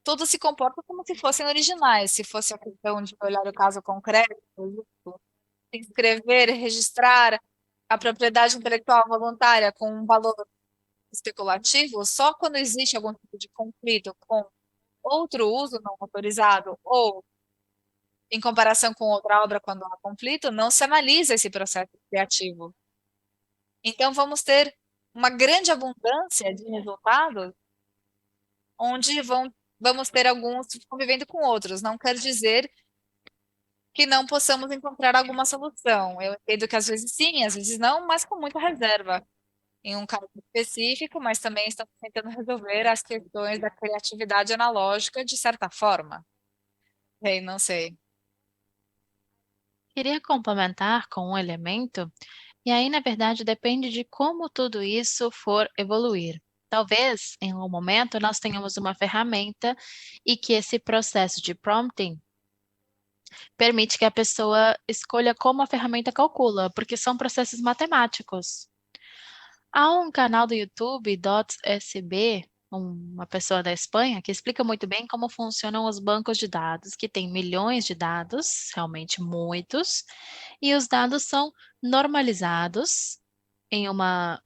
todos se comportam como se fossem originais. Se fosse a questão de olhar o caso concreto, inscrever, registrar a propriedade intelectual voluntária com um valor especulativo, só quando existe algum tipo de conflito com outro uso não autorizado ou em comparação com outra obra, quando há conflito, não se analisa esse processo criativo. Então, vamos ter uma grande abundância de resultados, onde vamos ter alguns convivendo com outros. Não quer dizer que não possamos encontrar alguma solução. Eu entendo que às vezes sim, às vezes não, mas com muita reserva. Em um caso específico, mas também estamos tentando resolver as questões da criatividade analógica de certa forma. Sei, não sei. Queria complementar com um elemento, e aí, na verdade, depende de como tudo isso for evoluir. Talvez, em algum momento, nós tenhamos uma ferramenta e que esse processo de prompting permite que a pessoa escolha como a ferramenta calcula, porque são processos matemáticos. Há um canal do YouTube, DotsSB, uma pessoa da Espanha, que explica muito bem como funcionam os bancos de dados, que tem milhões de dados, realmente muitos, e os dados são normalizados em uma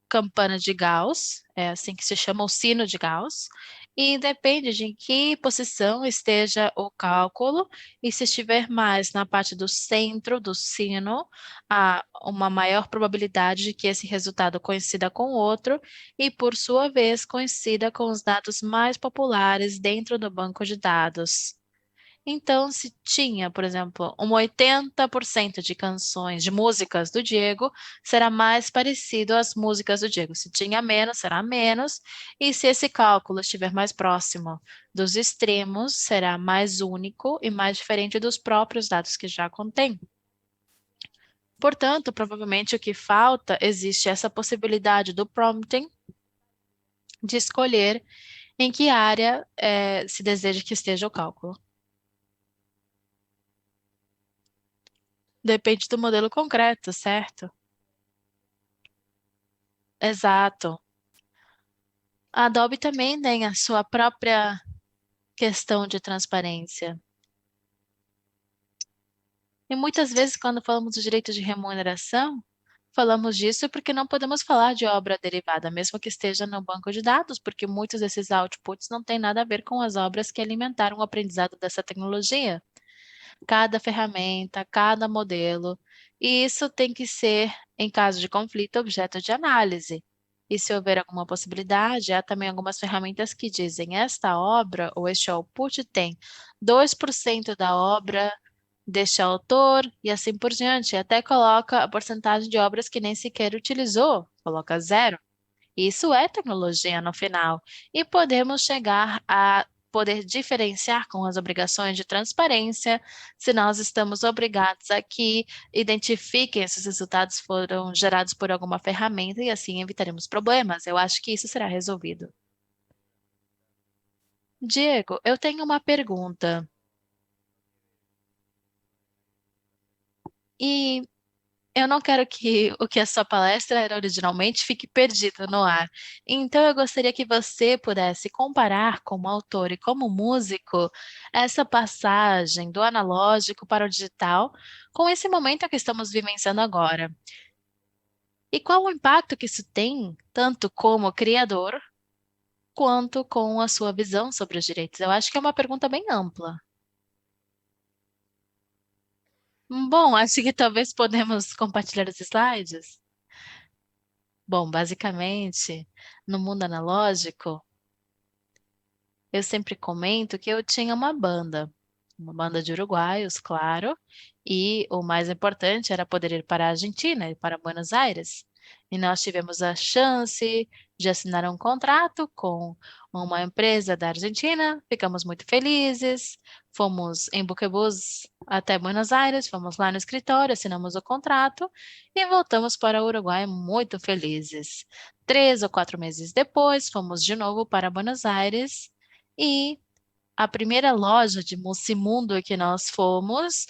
campana de Gauss, é assim que se chama o sino de Gauss, e depende de em que posição esteja o cálculo, e se estiver mais na parte do centro do sino, há uma maior probabilidade de que esse resultado coincida com o outro, e por sua vez coincida com os dados mais populares dentro do banco de dados. Então, se tinha, por exemplo, 80% de canções, de músicas do Diego, será mais parecido às músicas do Diego. Se tinha menos, será menos. E se esse cálculo estiver mais próximo dos extremos, será mais único e mais diferente dos próprios dados que já contém. Portanto, provavelmente o que falta, existe essa possibilidade do prompting de escolher em que área se deseja que esteja o cálculo. Depende do modelo concreto, certo? Exato. A Adobe também tem a sua própria questão de transparência. E muitas vezes, quando falamos do direito de remuneração, falamos disso porque não podemos falar de obra derivada, mesmo que esteja no banco de dados, porque muitos desses outputs não têm nada a ver com as obras que alimentaram o aprendizado dessa tecnologia. Cada ferramenta, cada modelo. E isso tem que ser, em caso de conflito, objeto de análise. E se houver alguma possibilidade, há também algumas ferramentas que dizem esta obra ou este output tem 2% da obra deste autor e assim por diante. Até coloca a porcentagem de obras que nem sequer utilizou, coloca zero. Isso é tecnologia no final. E podemos chegar a poder diferenciar com as obrigações de transparência, se nós estamos obrigados a que identifiquem se os resultados foram gerados por alguma ferramenta e assim evitaremos problemas. Eu acho que isso será resolvido. Diego, eu tenho uma pergunta. E eu não quero que o que a sua palestra era originalmente fique perdido no ar. Então, eu gostaria que você pudesse comparar como autor e como músico essa passagem do analógico para o digital com esse momento que estamos vivenciando agora. E qual o impacto que isso tem, tanto como criador, quanto com a sua visão sobre os direitos? Eu acho que é uma pergunta bem ampla. Bom, acho que talvez podemos compartilhar os slides. Bom, basicamente, no mundo analógico, eu sempre comento que eu tinha uma banda de uruguaios, claro, e o mais importante era poder ir para a Argentina e para Buenos Aires. E nós tivemos a chance de assinar um contrato com uma empresa da Argentina, ficamos muito felizes, fomos em Buquebus até Buenos Aires, fomos lá no escritório, assinamos o contrato e voltamos para o Uruguai muito felizes. 3 ou 4 meses depois, fomos de novo para Buenos Aires e a primeira loja de Musimundo que nós fomos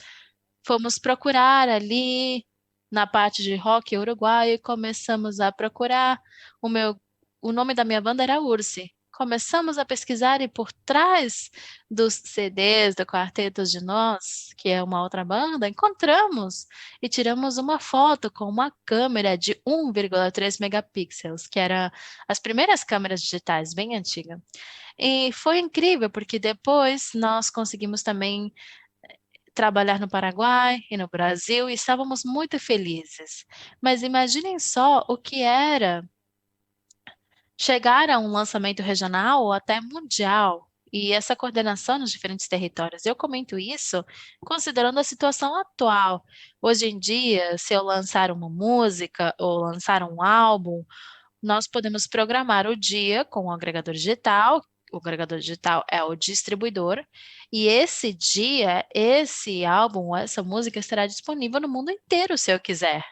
procurar ali na parte de rock uruguaio e começamos a procurar o meu, o nome da minha banda era Ursi. Começamos a pesquisar e por trás dos CDs do Quarteto de Nós, que é uma outra banda, encontramos e tiramos uma foto com uma câmera de 1,3 megapixels, que era as primeiras câmeras digitais, bem antiga. E foi incrível, porque depois nós conseguimos também trabalhar no Paraguai e no Brasil e estávamos muito felizes. Mas imaginem só o que era chegar a um lançamento regional ou até mundial. E essa coordenação nos diferentes territórios. Eu comento isso considerando a situação atual. Hoje em dia, se eu lançar uma música ou lançar um álbum, nós podemos programar o dia com o agregador digital. O agregador digital é o distribuidor, e esse dia, esse álbum, essa música estará disponível no mundo inteiro se eu quiser.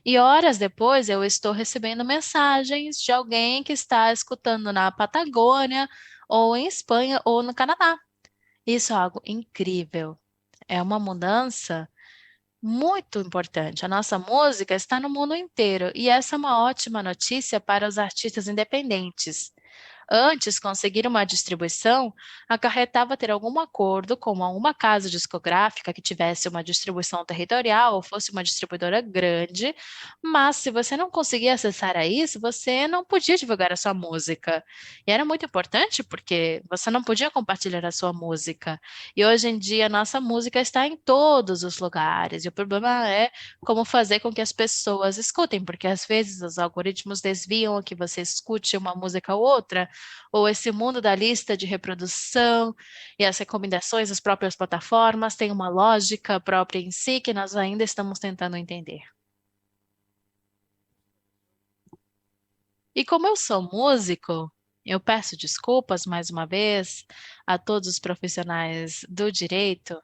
E horas depois eu estou recebendo mensagens de alguém que está escutando na Patagônia, ou em Espanha, ou no Canadá. Isso é algo incrível. É uma mudança muito importante. A nossa música está no mundo inteiro e essa é uma ótima notícia para os artistas independentes. Antes, conseguir uma distribuição acarretava ter algum acordo com alguma casa discográfica que tivesse uma distribuição territorial ou fosse uma distribuidora grande, mas se você não conseguia acessar a isso, você não podia divulgar a sua música. E era muito importante porque você não podia compartilhar a sua música. E hoje em dia, nossa música está em todos os lugares. E o problema é como fazer com que as pessoas escutem, porque às vezes os algoritmos desviam a que você escute uma música ou outra, ou esse mundo da lista de reprodução e as recomendações das próprias plataformas têm uma lógica própria em si que nós ainda estamos tentando entender. E como eu sou músico, eu peço desculpas mais uma vez a todos os profissionais do direito,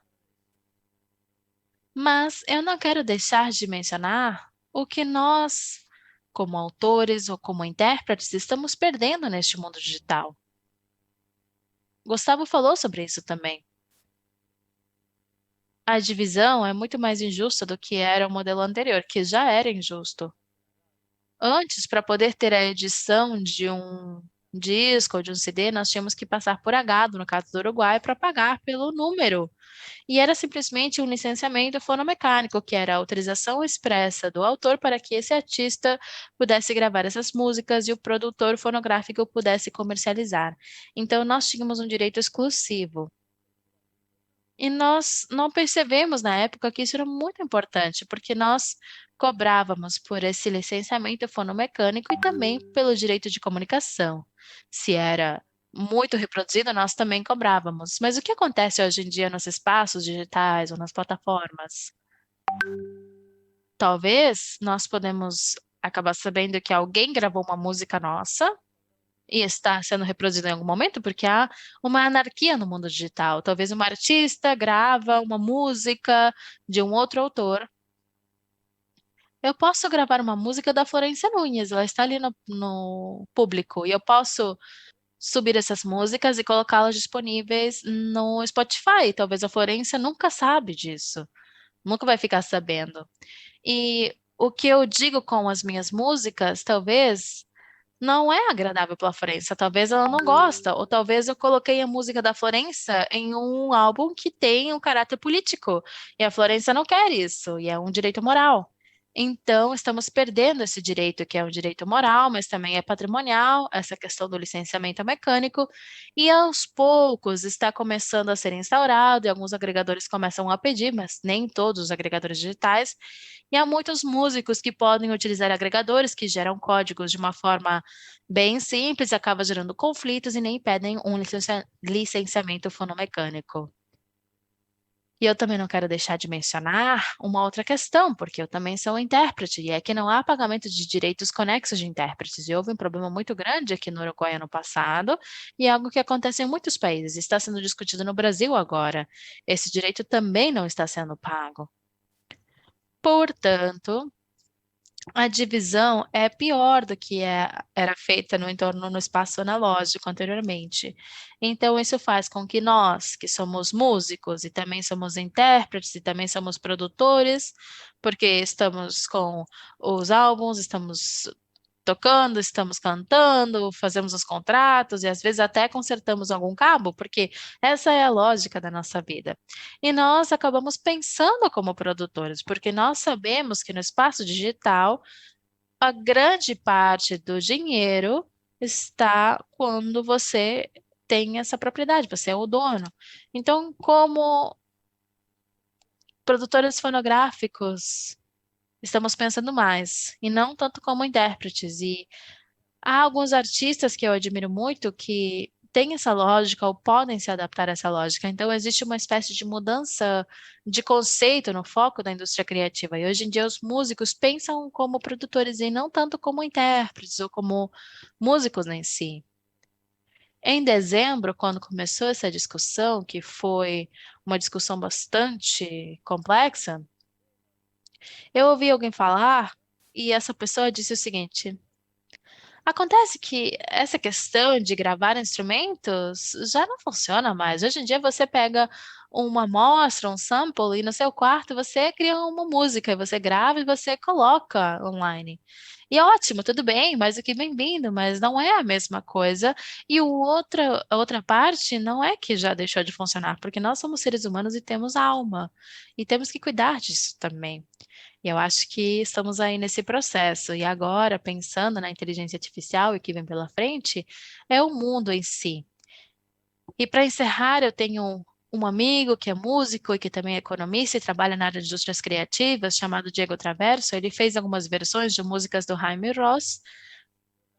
mas eu não quero deixar de mencionar o que nós, como autores ou como intérpretes, estamos perdendo neste mundo digital. Gustavo falou sobre isso também. A divisão é muito mais injusta do que era o modelo anterior, que já era injusto. Antes, para poder ter a edição de um disco ou de um CD, nós tínhamos que passar por agado, no caso do Uruguai, para pagar pelo número. E era simplesmente um licenciamento fonomecânico, que era a autorização expressa do autor para que esse artista pudesse gravar essas músicas e o produtor fonográfico pudesse comercializar. Então, nós tínhamos um direito exclusivo. E nós não percebemos na época que isso era muito importante, porque nós cobrávamos por esse licenciamento fonomecânico e também pelo direito de comunicação. Se era muito reproduzido, nós também cobrávamos. Mas o que acontece hoje em dia nos espaços digitais ou nas plataformas? Talvez nós podemos acabar sabendo que alguém gravou uma música nossa e está sendo reproduzido em algum momento, porque há uma anarquia no mundo digital. Talvez uma artista grava uma música de um outro autor. Eu posso gravar uma música da Florência Nunes, ela está ali no público, e eu posso subir essas músicas e colocá-las disponíveis no Spotify. Talvez a Florência nunca sabe disso, nunca vai ficar sabendo. E o que eu digo com as minhas músicas, talvez não é agradável para a Florença. Talvez ela não gosta, ou talvez eu coloquei a música da Florença em um álbum que tem um caráter político, e a Florença não quer isso, e é um direito moral. Então, estamos perdendo esse direito, que é um direito moral, mas também é patrimonial, essa questão do licenciamento mecânico, e aos poucos está começando a ser instaurado, e alguns agregadores começam a pedir, mas nem todos os agregadores digitais, e há muitos músicos que podem utilizar agregadores que geram códigos de uma forma bem simples, acaba gerando conflitos e nem pedem um licenciamento fonomecânico. E eu também não quero deixar de mencionar uma outra questão, porque eu também sou intérprete, e é que não há pagamento de direitos conexos de intérpretes. E houve um problema muito grande aqui no Uruguai ano passado, e é algo que acontece em muitos países, está sendo discutido no Brasil agora. Esse direito também não está sendo pago. Portanto, a divisão é pior do que era feita no entorno no espaço analógico anteriormente. Então, isso faz com que nós, que somos músicos e também somos intérpretes e também somos produtores, porque estamos com os álbuns, estamos tocando, estamos cantando, fazemos os contratos e às vezes até consertamos algum cabo, porque essa é a lógica da nossa vida. E nós acabamos pensando como produtores, porque nós sabemos que no espaço digital a grande parte do dinheiro está quando você tem essa propriedade, você é o dono. Então, como produtores fonográficos estamos pensando mais, e não tanto como intérpretes. E há alguns artistas que eu admiro muito que têm essa lógica ou podem se adaptar a essa lógica. Então, existe uma espécie de mudança de conceito no foco da indústria criativa. E hoje em dia, os músicos pensam como produtores e não tanto como intérpretes ou como músicos em si. Em dezembro, quando começou essa discussão, que foi uma discussão bastante complexa, eu ouvi alguém falar e essa pessoa disse o seguinte: acontece que essa questão de gravar instrumentos já não funciona mais. Hoje em dia você pega uma amostra, um sample, e no seu quarto você cria uma música, e você grava e você coloca online. E é ótimo, tudo bem, mais do que bem-vindo, mas não é a mesma coisa. E a outra parte não é que já deixou de funcionar, porque nós somos seres humanos e temos alma, e temos que cuidar disso também. E eu acho que estamos aí nesse processo. E agora, pensando na inteligência artificial e o que vem pela frente, é o mundo em si. E para encerrar, eu tenho um amigo que é músico e que também é economista e trabalha na área de indústrias criativas, chamado Diego Traverso. Ele fez algumas versões de músicas do Jaime Ross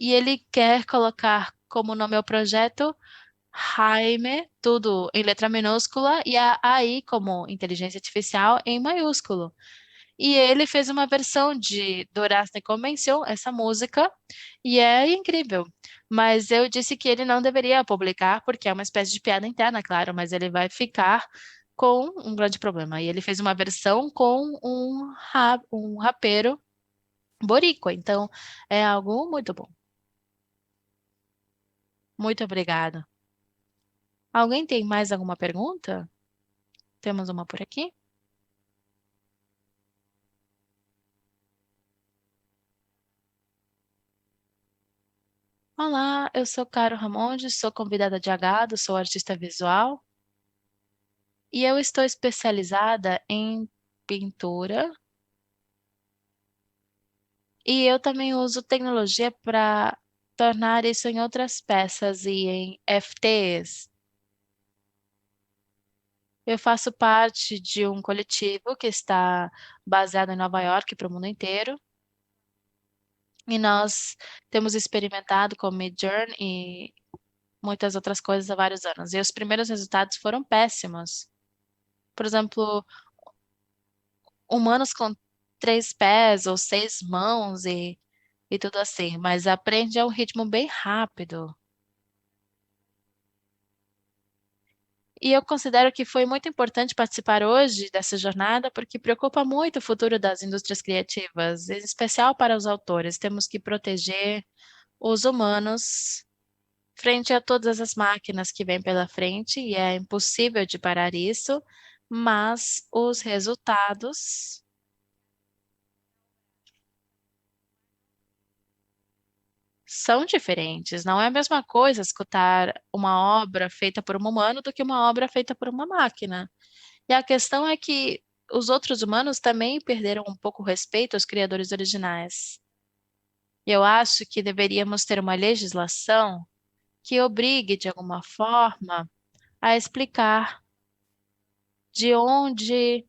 e ele quer colocar como nome ao projeto Jaime, tudo em letra minúscula, e a AI como inteligência artificial em maiúsculo. E ele fez uma versão de Doraste Convention, essa música, e é incrível. Mas eu disse que ele não deveria publicar, porque é uma espécie de piada interna, claro, mas ele vai ficar com um grande problema. E ele fez uma versão com um rapeiro boricua, então é algo muito bom. Muito obrigada. Alguém tem mais alguma pergunta? Temos uma por aqui? Olá, eu sou Caro Ramondes, sou convidada de Agado, sou artista visual. E eu estou especializada em pintura e eu também uso tecnologia para tornar isso em outras peças e em FTs. Eu faço parte de um coletivo que está baseado em Nova York para o mundo inteiro e nós temos experimentado com Midjourney e muitas outras coisas há vários anos. E os primeiros resultados foram péssimos. Por exemplo, humanos com 3 pés ou 6 mãos e tudo assim, mas aprende a um ritmo bem rápido. E eu considero que foi muito importante participar hoje dessa jornada, porque preocupa muito o futuro das indústrias criativas, em especial para os autores. Temos que proteger os humanos frente a todas as máquinas que vêm pela frente, e é impossível de parar isso, mas os resultados são diferentes. Não é a mesma coisa escutar uma obra feita por um humano do que uma obra feita por uma máquina. E a questão é que os outros humanos também perderam um pouco o respeito aos criadores originais. E eu acho que deveríamos ter uma legislação que obrigue, de alguma forma, a explicar de onde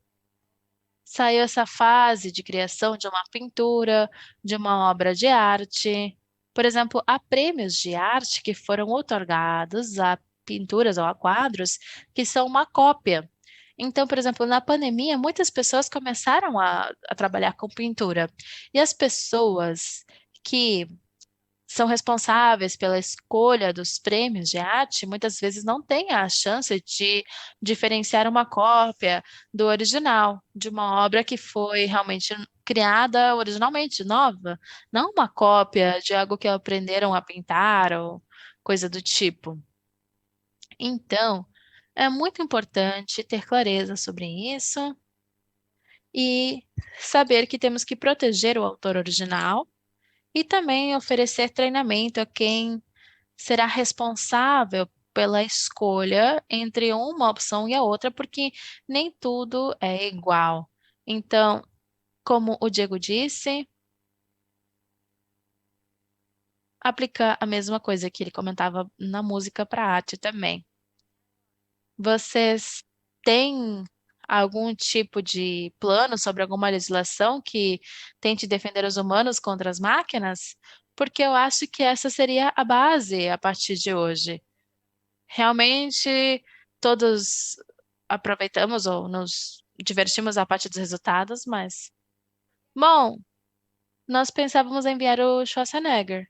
saiu essa fase de criação de uma pintura, de uma obra de arte. Por exemplo, há prêmios de arte que foram outorgados a pinturas ou a quadros que são uma cópia. Então, por exemplo, na pandemia, muitas pessoas começaram a trabalhar com pintura. E as pessoas que são responsáveis pela escolha dos prêmios de arte, muitas vezes não têm a chance de diferenciar uma cópia do original, de uma obra que foi realmente criada originalmente, nova, não uma cópia de algo que aprenderam a pintar ou coisa do tipo. Então, é muito importante ter clareza sobre isso e saber que temos que proteger o autor original e também oferecer treinamento a quem será responsável pela escolha entre uma opção e a outra, porque nem tudo é igual. Então, como o Diego disse, aplica a mesma coisa que ele comentava na música para arte também. Vocês têm algum tipo de plano sobre alguma legislação que tente defender os humanos contra as máquinas? Porque eu acho que essa seria a base a partir de hoje. Realmente, todos aproveitamos ou nos divertimos a partir dos resultados, mas. Bom, nós pensávamos em enviar o Schwarzenegger.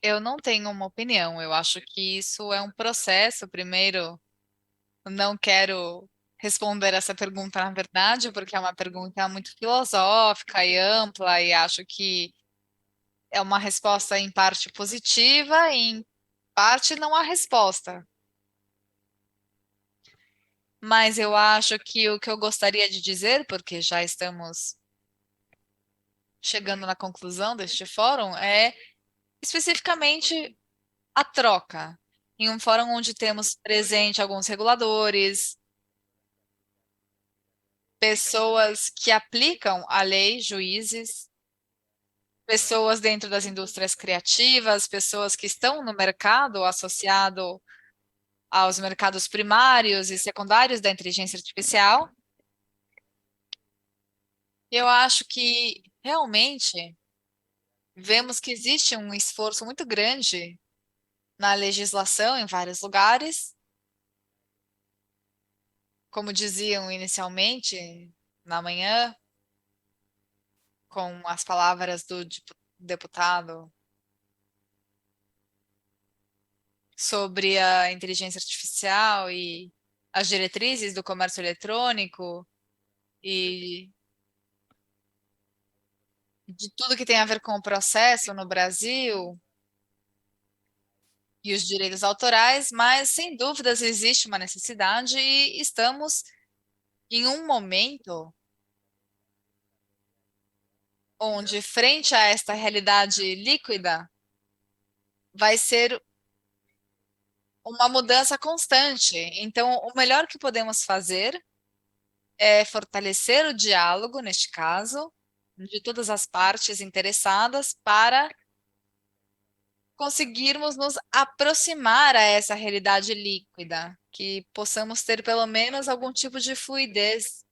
Eu não tenho uma opinião. Eu acho que isso é um processo. Primeiro, não quero responder essa pergunta, na verdade, porque é uma pergunta muito filosófica e ampla, e acho que é uma resposta em parte positiva e em parte não há resposta. Mas eu acho que o que eu gostaria de dizer, porque já estamos chegando na conclusão deste fórum, é especificamente a troca. Em um fórum onde temos presente alguns reguladores, pessoas que aplicam a lei, juízes, pessoas dentro das indústrias criativas, pessoas que estão no mercado associado aos mercados primários e secundários da inteligência artificial. Eu acho que realmente vemos que existe um esforço muito grande na legislação em vários lugares, como diziam inicialmente na manhã, com as palavras do deputado sobre a inteligência artificial e as diretrizes do comércio eletrônico e de tudo que tem a ver com o processo no Brasil e os direitos autorais, mas sem dúvidas existe uma necessidade e estamos em um momento onde, frente a esta realidade líquida, vai ser uma mudança constante. Então, o melhor que podemos fazer é fortalecer o diálogo, neste caso, de todas as partes interessadas, para conseguirmos nos aproximar a essa realidade líquida, que possamos ter pelo menos algum tipo de fluidez.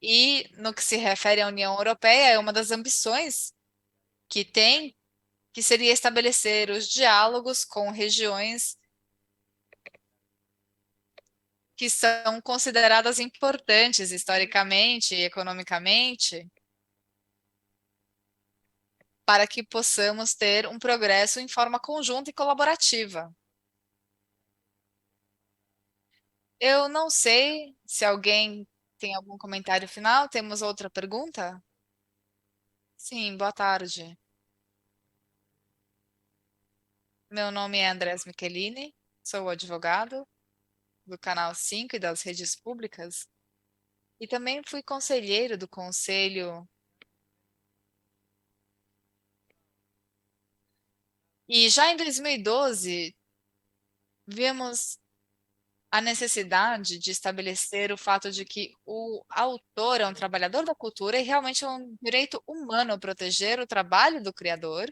E, no que se refere à União Europeia, é uma das ambições que tem, que seria estabelecer os diálogos com regiões que são consideradas importantes historicamente e economicamente, para que possamos ter um progresso em forma conjunta e colaborativa. Eu não sei se alguém tem algum comentário final. Temos outra pergunta? Sim, boa tarde. Meu nome é Andrés Michelini, sou advogado do Canal 5 e das redes públicas, e também fui conselheiro do Conselho. E já em 2012, vimos a necessidade de estabelecer o fato de que o autor é um trabalhador da cultura e realmente é um direito humano proteger o trabalho do criador.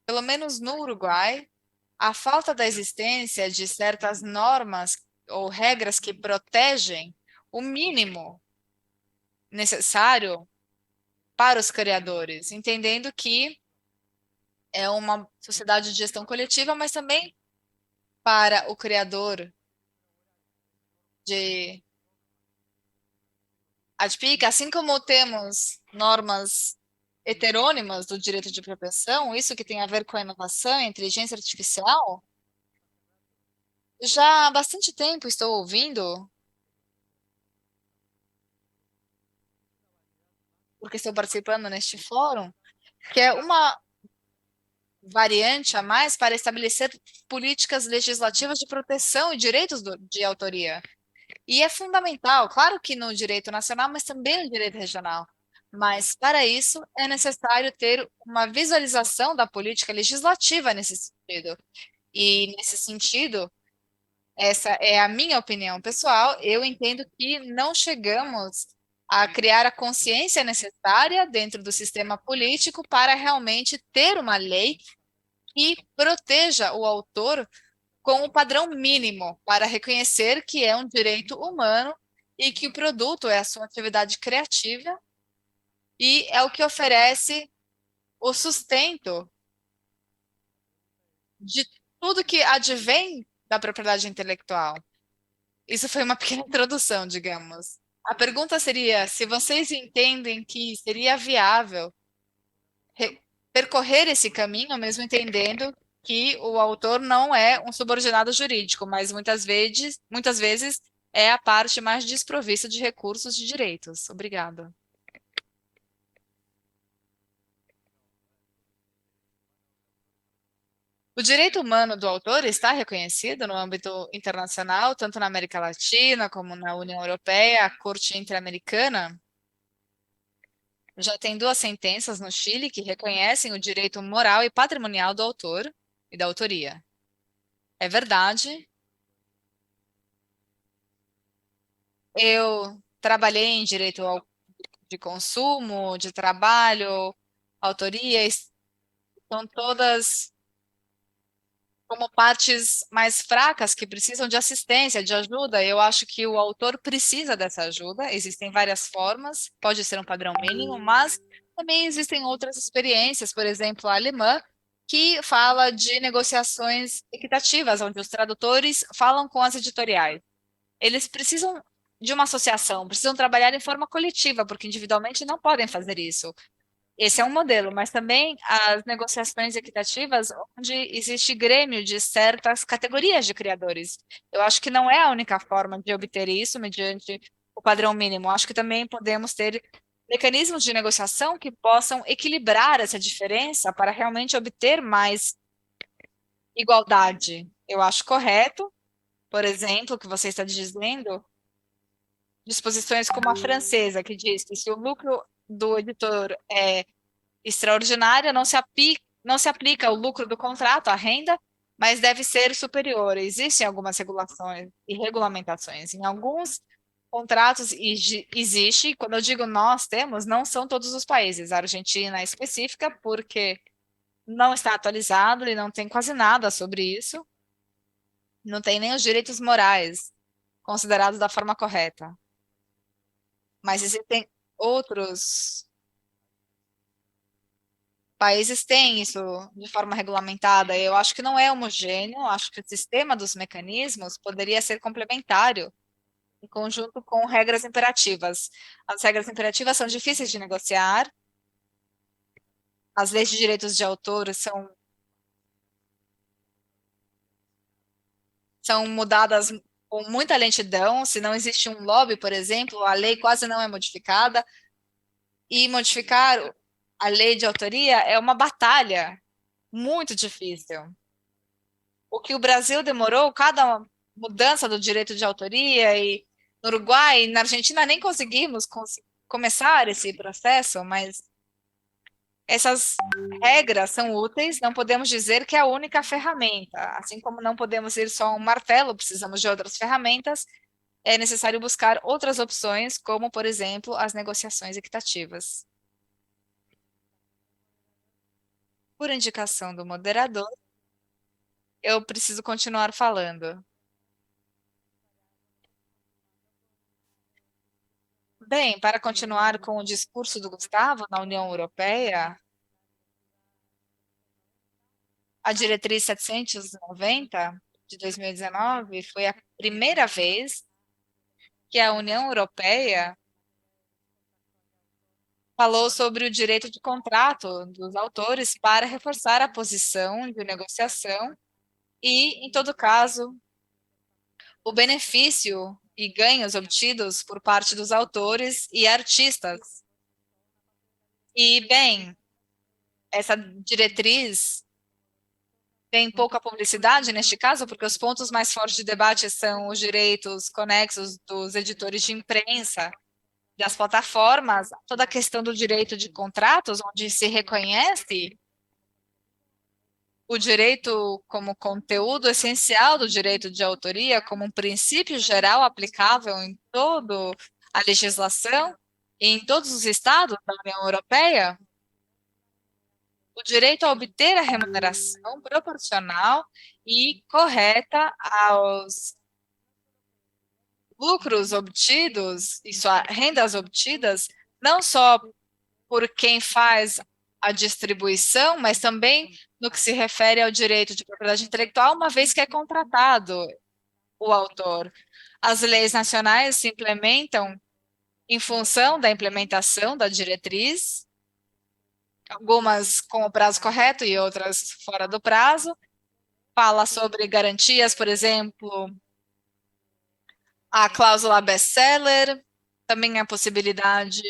Pelo menos no Uruguai, a falta da existência de certas normas ou regras que protegem o mínimo necessário para os criadores, entendendo que é uma sociedade de gestão coletiva, mas também para o criador de Adpic, assim como temos normas heterônimas do direito de proteção, isso que tem a ver com a inovação e a inteligência artificial, já há bastante tempo estou ouvindo, porque estou participando neste fórum, que é uma variante a mais para estabelecer políticas legislativas de proteção e direitos de autoria. E é fundamental, claro que no direito nacional, mas também no direito regional. Mas, para isso, é necessário ter uma visualização da política legislativa nesse sentido. E, nesse sentido, essa é a minha opinião pessoal, eu entendo que não chegamos a criar a consciência necessária dentro do sistema político para realmente ter uma lei que proteja o autor com o padrão mínimo para reconhecer que é um direito humano e que o produto é a sua atividade criativa e é o que oferece o sustento de tudo que advém da propriedade intelectual. Isso foi uma pequena introdução, digamos. A pergunta seria se vocês entendem que seria viável percorrer esse caminho, mesmo entendendo que o autor não é um subordinado jurídico, mas muitas vezes é a parte mais desprovista de recursos de direitos. Obrigada. O direito humano do autor está reconhecido no âmbito internacional, tanto na América Latina como na União Europeia, a Corte Interamericana. Já tem duas sentenças no Chile que reconhecem o direito moral e patrimonial do autor e da autoria. É verdade. Eu trabalhei em de consumo, de trabalho, autoria, são todas como partes mais fracas que precisam de assistência, de ajuda. Eu acho que o autor precisa dessa ajuda. Existem várias formas, pode ser um padrão mínimo, mas também existem outras experiências, por exemplo, a alemã, que fala de negociações equitativas, onde os tradutores falam com as editoriais. Eles precisam de uma associação, precisam trabalhar em forma coletiva, porque individualmente não podem fazer isso. Esse é um modelo, mas também as negociações equitativas, onde existe grêmio de certas categorias de criadores. Eu acho que não é a única forma de obter isso mediante o padrão mínimo. Acho que também podemos ter mecanismos de negociação que possam equilibrar essa diferença para realmente obter mais igualdade. Eu acho correto, por exemplo, o que você está dizendo, disposições como a francesa, que diz que se o lucro do editor é extraordinária, não se aplica o lucro do contrato, a renda, mas deve ser superior. Existem algumas regulações e regulamentações. Em alguns contratos existe, quando eu digo nós temos, não são todos os países. A Argentina é específica, porque não está atualizado e não tem quase nada sobre isso. Não tem nem os direitos morais considerados da forma correta. Mas existem outros países têm isso de forma regulamentada. Eu acho que não é homogêneo, acho que o sistema dos mecanismos poderia ser complementário em conjunto com regras imperativas. As regras imperativas são difíceis de negociar, as leis de direitos de autor são mudadas com muita lentidão. Se não existe um lobby, por exemplo, a lei quase não é modificada, e modificar a lei de autoria é uma batalha muito difícil. O que o Brasil demorou, cada mudança do direito de autoria, e no Uruguai e na Argentina nem conseguimos começar esse processo, mas essas regras são úteis, não podemos dizer que é a única ferramenta. Assim como não podemos ir só a um martelo, precisamos de outras ferramentas, é necessário buscar outras opções, como, por exemplo, as negociações equitativas. Por indicação do moderador, eu preciso continuar falando. Bem, para continuar com o discurso do Gustavo na União Europeia, a diretriz 790 de 2019 foi a primeira vez que a União Europeia falou sobre o direito de contrato dos autores para reforçar a posição de negociação e, em todo caso, o benefício e ganhos obtidos por parte dos autores e artistas. E, bem, essa diretriz tem pouca publicidade neste caso, porque os pontos mais fortes de debate são os direitos conexos dos editores de imprensa, das plataformas, toda a questão do direito de contratos, onde se reconhece o direito como conteúdo essencial do direito de autoria, como um princípio geral aplicável em toda a legislação e em todos os estados da União Europeia. o direito a obter a remuneração proporcional e correta aos lucros obtidos, isso, rendas obtidas, não só por quem faz a distribuição, mas também no que se refere ao direito de propriedade intelectual, uma vez que é contratado o autor. As leis nacionais se implementam em função da implementação da diretriz, algumas com o prazo correto e outras fora do prazo. Fala sobre garantias, por exemplo, a cláusula best-seller, também a possibilidade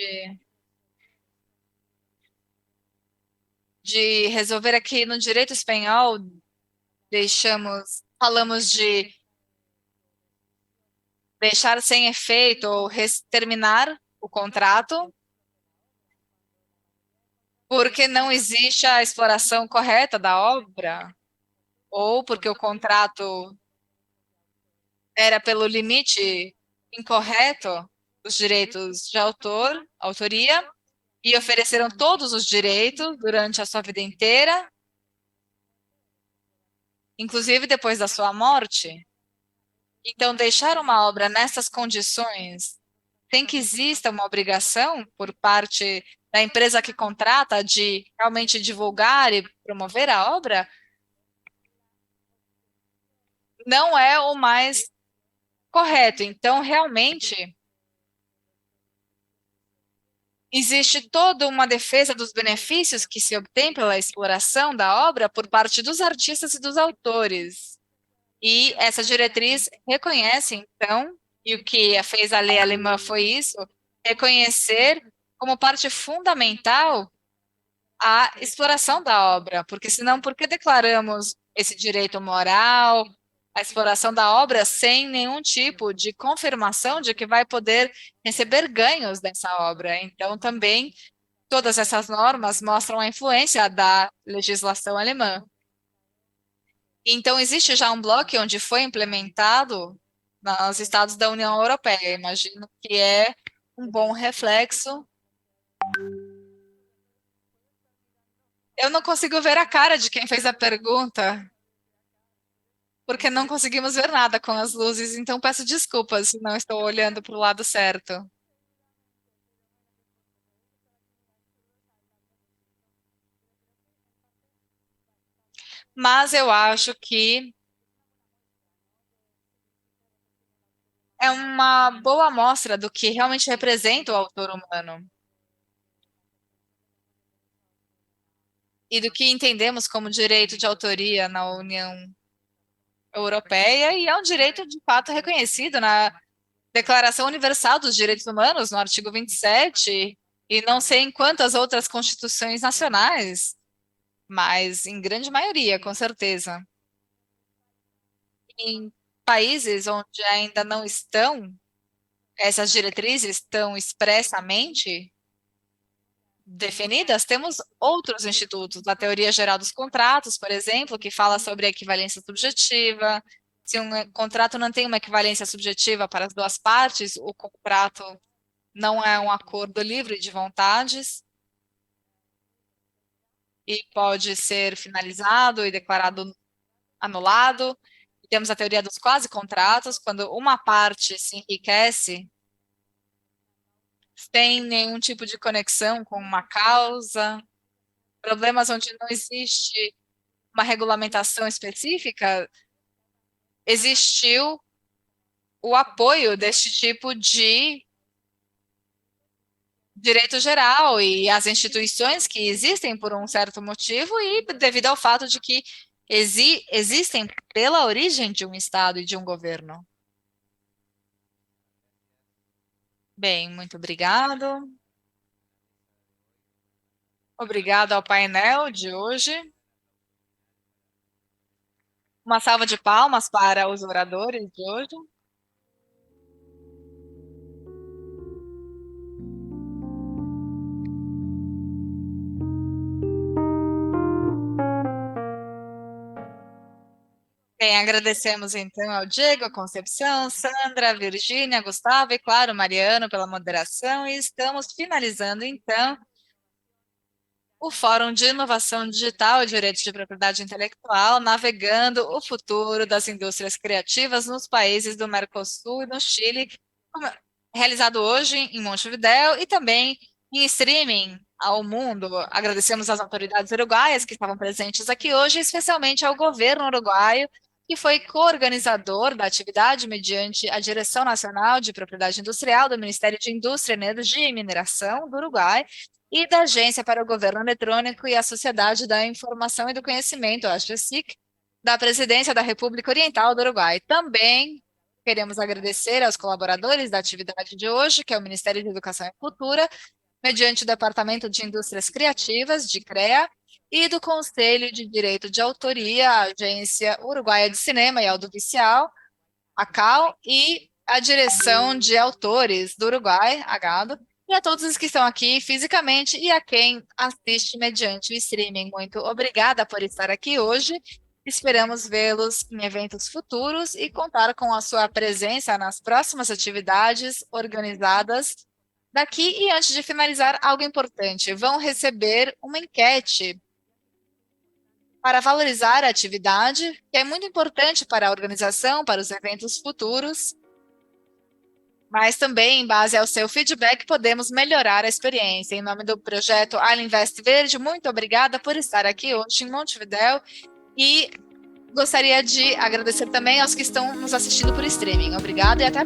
de resolver aqui no direito espanhol, falamos de deixar sem efeito ou terminar o contrato, porque não existe a exploração correta da obra, ou porque o contrato era pelo limite incorreto dos direitos de autoria, e ofereceram todos os direitos durante a sua vida inteira, inclusive depois da sua morte. Então, deixar uma obra nessas condições, sem que exista uma obrigação por parte da empresa que contrata de realmente divulgar e promover a obra, não é o mais correto. Então, realmente, existe toda uma defesa dos benefícios que se obtém pela exploração da obra por parte dos artistas e dos autores. E essa diretriz reconhece, então, e o que fez a lei alemã foi isso, reconhecer como parte fundamental a exploração da obra, porque senão, por que declaramos esse direito moral, a exploração da obra, sem nenhum tipo de confirmação de que vai poder receber ganhos dessa obra? Então, também, todas essas normas mostram a influência da legislação alemã. Então, existe já um bloco onde foi implementado nos estados da União Europeia. Imagino que é um bom reflexo. Eu não consigo ver a cara de quem fez a pergunta, porque não conseguimos ver nada com as luzes, então peço desculpas se não estou olhando para o lado certo. Mas eu acho que é uma boa amostra do que realmente representa o autor humano e do que entendemos como direito de autoria na União Europeia, e é um direito de fato reconhecido na Declaração Universal dos Direitos Humanos, no artigo 27, e não sei em quantas outras constituições nacionais, mas em grande maioria, com certeza. Em países onde ainda não estão, essas diretrizes tão expressamente definidas, temos outros institutos, a Teoria Geral dos Contratos, por exemplo, que fala sobre a equivalência subjetiva. Se um contrato não tem uma equivalência subjetiva para as duas partes, o contrato não é um acordo livre de vontades e pode ser finalizado e declarado anulado. Temos a teoria dos quase-contratos, quando uma parte se enriquece sem nenhum tipo de conexão com uma causa, problemas onde não existe uma regulamentação específica, existiu o apoio deste tipo de direito geral e as instituições que existem por um certo motivo e devido ao fato de que existem pela origem de um Estado e de um governo. Bem, muito obrigado. Obrigado ao painel de hoje. Uma salva de palmas para os oradores de hoje. Bem, agradecemos então ao Diego, a Concepção, Sandra, Virgínia, Gustavo e, claro, Mariano pela moderação. E estamos finalizando então o Fórum de Inovação Digital e Direitos de Propriedade Intelectual, navegando o futuro das indústrias criativas nos países do Mercosul e no Chile, realizado hoje em Montevidéu e também em streaming ao mundo. Agradecemos às autoridades uruguaias que estavam presentes aqui hoje, especialmente ao governo uruguaio, que foi co-organizador da atividade mediante a Direção Nacional de Propriedade Industrial do Ministério de Indústria, Energia e Mineração do Uruguai e da Agência para o Governo Eletrônico e a Sociedade da Informação e do Conhecimento, a AGESIC, da Presidência da República Oriental do Uruguai. Também queremos agradecer aos colaboradores da atividade de hoje, que é o Ministério de Educação e Cultura, mediante o Departamento de Indústrias Criativas, de CREA, e do Conselho de Direito de Autoria, a Agência Uruguaia de Cinema e Audiovisual, a CAL, e a Direção de Autores do Uruguai, a GADO, e a todos os que estão aqui fisicamente e a quem assiste mediante o streaming. Muito obrigada por estar aqui hoje. Esperamos vê-los em eventos futuros e contar com a sua presença nas próximas atividades organizadas daqui. E antes de finalizar, algo importante: vão receber uma enquete para valorizar a atividade, que é muito importante para a organização, para os eventos futuros, mas também, em base ao seu feedback, podemos melhorar a experiência. Em nome do projeto Island Invest Verde, muito obrigada por estar aqui hoje em Montevidéu e gostaria de agradecer também aos que estão nos assistindo por streaming. Obrigada e até